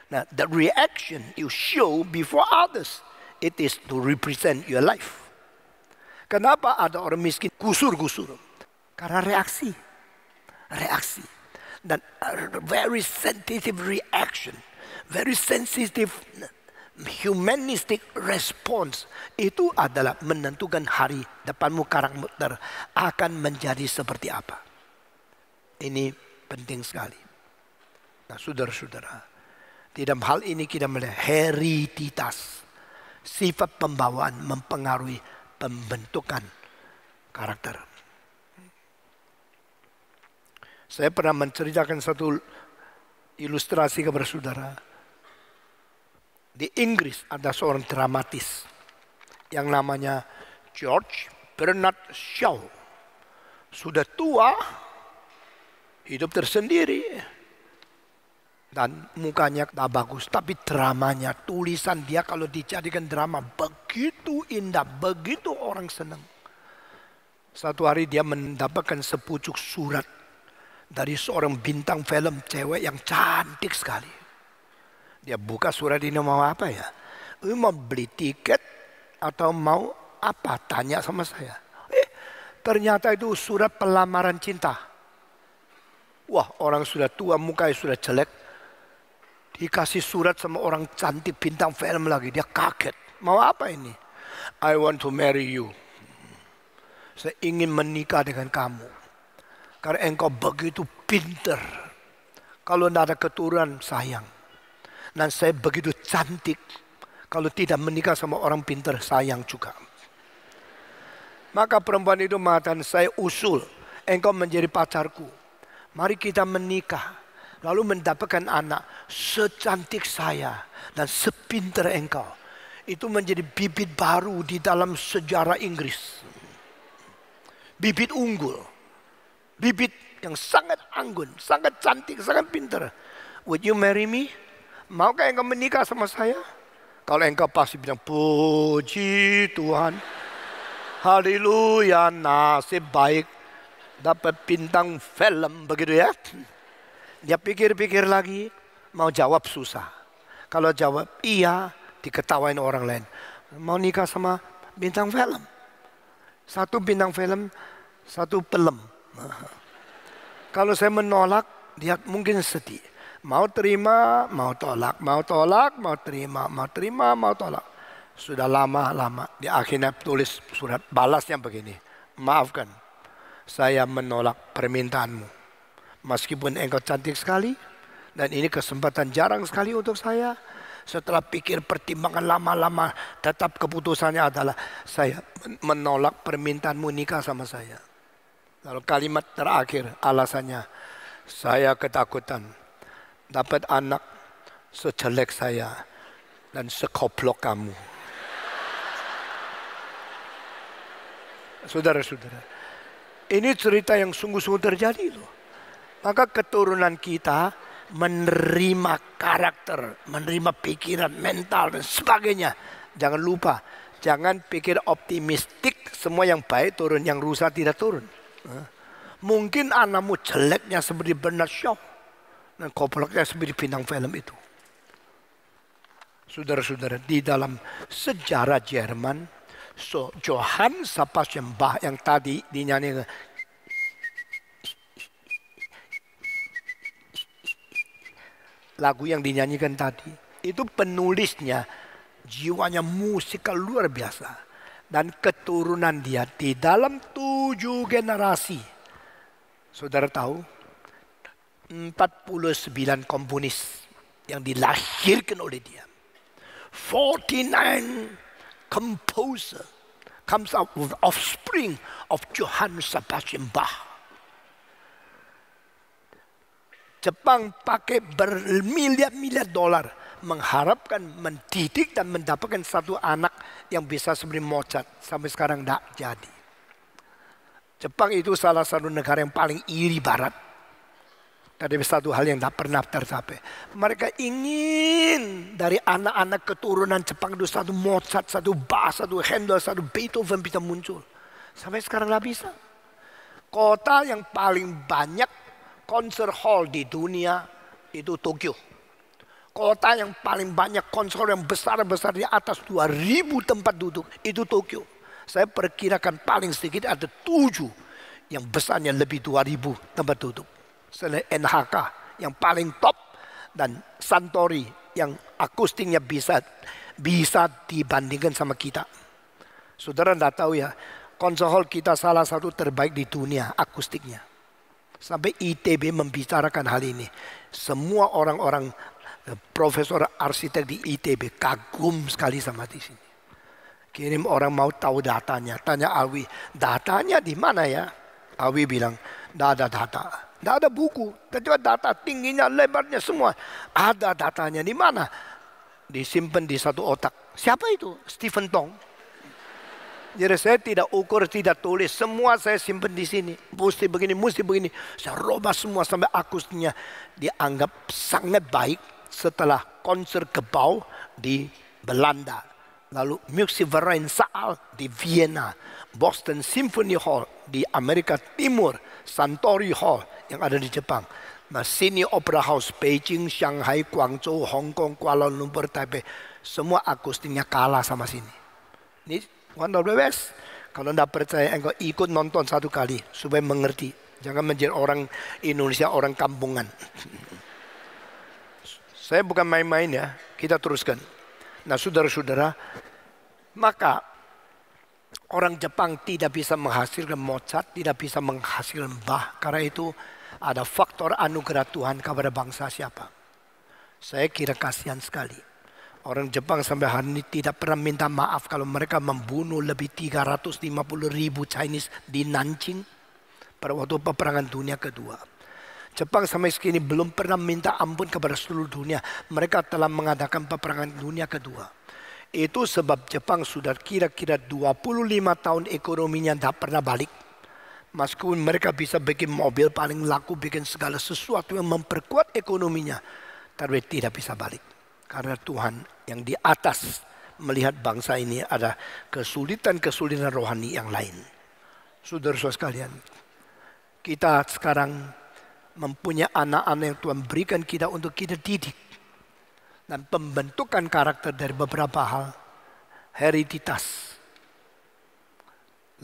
Nah, the reaction you show before others, it is to represent your life. Kenapa ada orang miskin gusur-gusur? Karena reaksi. Dan very sensitive reaction, very sensitive humanistic response itu adalah menentukan hari depanmu karakter akan menjadi seperti apa. Ini penting sekali. Nah, saudara-saudara, di dalam hal ini kita melihat hereditas, sifat pembawaan mempengaruhi pembentukan karakter. Saya pernah menceritakan satu ilustrasi kepada saudara. Di Inggris ada seorang dramatis yang namanya George Bernard Shaw. Sudah tua, hidup tersendiri, dan mukanya tak bagus. Tapi dramanya, tulisan dia kalau dijadikan drama begitu indah, begitu orang senang. Satu hari dia mendapatkan sepucuk surat dari seorang bintang film cewek yang cantik sekali. Dia buka surat ini, mau apa ya? Mau beli tiket atau mau apa? Tanya sama saya. Ternyata itu surat pelamaran cinta. Wah, orang sudah tua, mukanya sudah jelek. Dikasih surat sama orang cantik bintang film lagi. Dia kaget. Mau apa ini? I want to marry you. Saya ingin menikah dengan kamu. Karena engkau begitu pinter. Kalau tidak ada keturunan, sayang. Dan saya begitu cantik. Kalau tidak menikah sama orang pinter, sayang juga. Maka perempuan itu mengatakan, saya usul engkau menjadi pacarku. Mari kita menikah. Lalu mendapatkan anak secantik saya dan sepinter engkau. Itu menjadi bibit baru di dalam sejarah Inggris. Bibit unggul. Bibit yang sangat anggun, sangat cantik, sangat pintar. Would you marry me? Maukah engkau menikah sama saya? Kalau engkau pasti bilang, puji Tuhan. Haleluya, nasib baik. Dapat bintang film, begitu ya. Dia pikir-pikir lagi, mau jawab susah. Kalau jawab iya, diketawain orang lain. Mau nikah sama bintang film. Satu bintang film, satu film. Kalau saya menolak, dia mungkin sedih. Mau terima, mau tolak, mau tolak, mau terima, mau terima, mau tolak. Sudah lama-lama, dia akhirnya tulis surat balasnya begini. Maafkan, saya menolak permintaanmu. Meskipun engkau cantik sekali, dan ini kesempatan jarang sekali untuk saya. Setelah pikir pertimbangan lama-lama, tetap keputusannya adalah saya menolak permintaanmu nikah sama saya. Lalu kalimat terakhir alasannya, saya ketakutan dapat anak sejelek saya dan sekoplok kamu. Saudara-saudara, ini cerita yang sungguh-sungguh terjadi loh. Maka keturunan kita menerima karakter, menerima pikiran, mental dan sebagainya. Jangan lupa, jangan pikir optimistik semua yang baik turun, yang rusak tidak turun. Mungkin anakmu jeleknya seperti Bernard Shaw dan koploknya seperti bintang film itu. Saudara-saudara, di dalam sejarah Jerman, Johann Sebastian Bach yang tadi dinyanyikan, lagu yang dinyanyikan tadi, itu penulisnya jiwanya musikal luar biasa. Dan keturunan dia di dalam 7 generasi. Saudara tahu, 49 komponis yang dilahirkan oleh dia. 49 composer comes out with offspring of Johann Sebastian Bach. Jepang pakai bermiliar-miliar dolar mengharapkan mendidik dan mendapatkan satu anak yang bisa seperti Mozart. Sampai sekarang tidak jadi. Jepang itu salah satu negara yang paling iri barat. Tapi satu hal yang tidak pernah tercapai. Mereka ingin dari anak-anak keturunan Jepang itu satu Mozart, satu Bach, satu Handel, satu Beethoven bisa muncul. Sampai sekarang tidak bisa. Kota yang paling banyak konser hall di dunia itu Tokyo. Kota yang paling banyak konser yang besar-besar di atas 2000 tempat duduk itu Tokyo. Saya perkirakan paling sedikit ada 7 yang besarnya lebih 2000 tempat duduk. Selain NHK yang paling top dan Santori yang akustiknya bisa dibandingkan sama kita. Saudara tidak tahu ya, konser hall kita salah satu terbaik di dunia akustiknya. Sampai ITB membicarakan hal ini. Semua orang-orang profesor arsitek di ITB kagum sekali sama di sini. Kirim orang mau tahu datanya. Tanya Alwi, datanya di mana ya? Alwi bilang, tidak ada data. Tidak ada buku. Kecuali data tingginya, lebarnya semua. Ada datanya di mana? Disimpan di satu otak. Siapa itu? Stephen Tong. Jadi saya tidak ukur, tidak tulis. Semua saya simpan di sini. Mesti begini, mesti begini. Saya robah semua sampai akustiknya dianggap sangat baik setelah konser Gebau di Belanda. Lalu Musikverein Saal di Vienna. Boston Symphony Hall di Amerika Timur. Santori Hall yang ada di Jepang. Sydney Opera House, Beijing, Shanghai, Guangzhou, Hong Kong, Kuala Lumpur, Taipei. Semua akustiknya kalah sama sini. Ini one of the best. Kalau tidak percaya, engkau ikut nonton satu kali supaya mengerti. Jangan menjadi orang Indonesia, orang kampungan. Saya bukan main-main ya. Kita teruskan. Nah, saudara-saudara, maka orang Jepang tidak bisa menghasilkan Mozart, tidak bisa menghasilkan Bach. Karena itu ada faktor anugerah Tuhan kepada bangsa siapa. Saya kira kasihan sekali. Orang Jepang sampai hari ini tidak pernah minta maaf kalau mereka membunuh lebih 350.000 Chinese di Nanjing pada waktu peperangan dunia kedua. Jepang sampai segini belum pernah minta ampun kepada seluruh dunia. Mereka telah mengadakan peperangan dunia kedua. Itu sebab Jepang sudah kira-kira 25 tahun ekonominya tidak pernah balik. Meskipun mereka bisa bikin mobil paling laku, bikin segala sesuatu yang memperkuat ekonominya, tapi tidak bisa balik. Karena Tuhan yang di atas melihat bangsa ini ada kesulitan-kesulitan rohani yang lain. Saudara-saudara sekalian, kita sekarang mempunyai anak-anak yang Tuhan berikan kita untuk kita didik. Dan pembentukan karakter dari beberapa hal. Hereditas.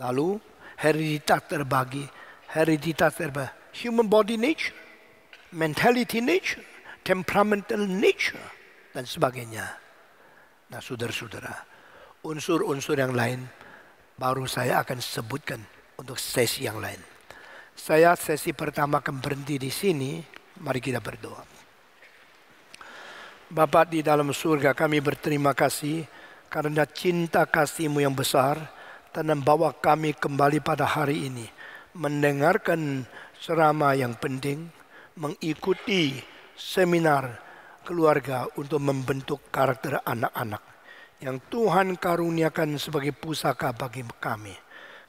Lalu hereditas terbagi. Human body nature. Mentality nature. Temperamental nature. Dan sebagainya. Nah, saudara-saudara, unsur-unsur yang lain baru saya akan sebutkan untuk sesi yang lain. Saya sesi pertama akan berhenti di sini. Mari kita berdoa. Bapa di dalam surga, kami berterima kasih karena cinta kasih-Mu yang besar dan membawa kami kembali pada hari ini mendengarkan ceramah yang penting, mengikuti seminar keluarga untuk membentuk karakter anak-anak yang Tuhan karuniakan sebagai pusaka bagi kami.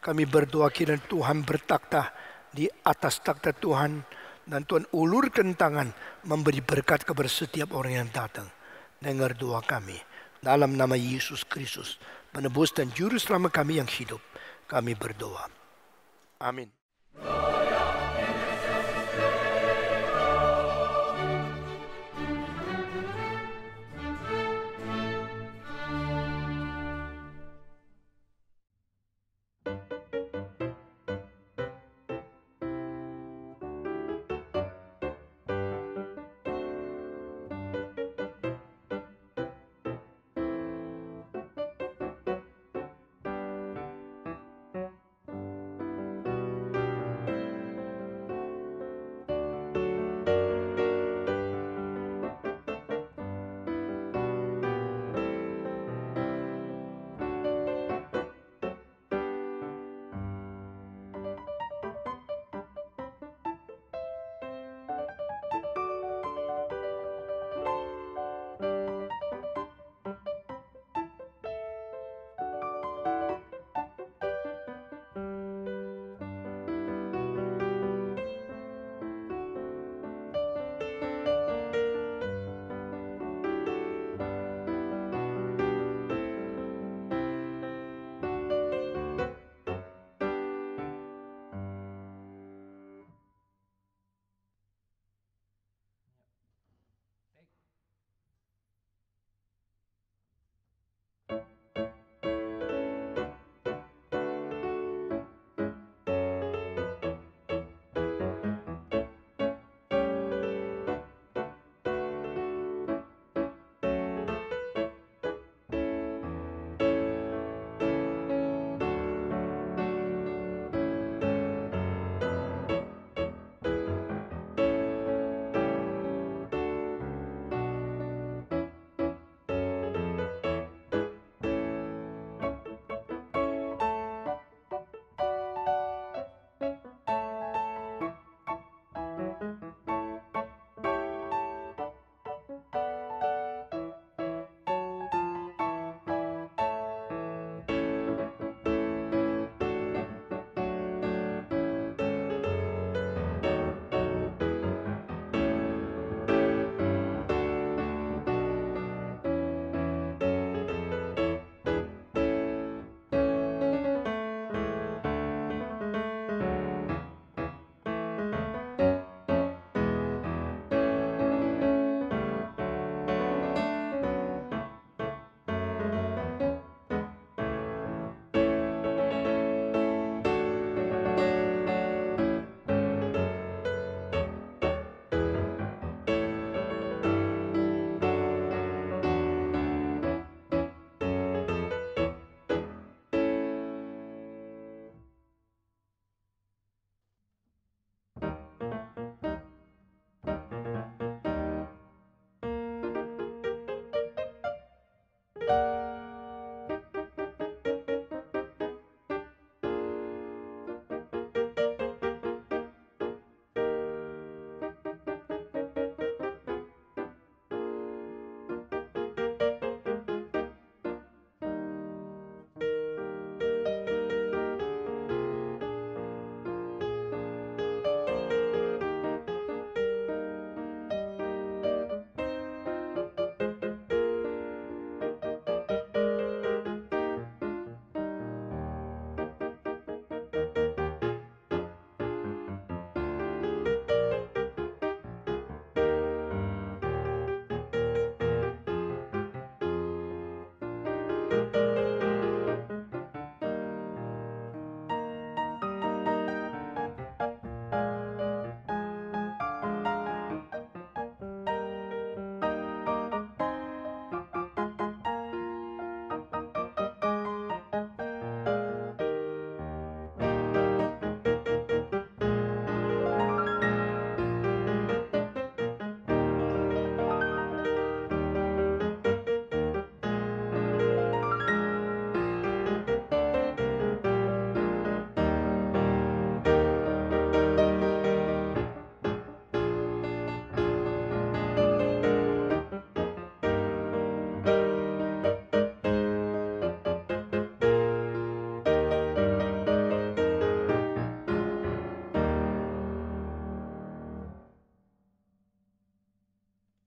Kami berdoa kiranya Tuhan bertakhta di atas takhta Tuhan dan Tuhan ulurkan tangan memberi berkat kepada setiap orang yang datang. Dengar doa kami dalam nama Yesus Kristus, penebus dan juru selamat kami yang hidup. Kami berdoa. Amin.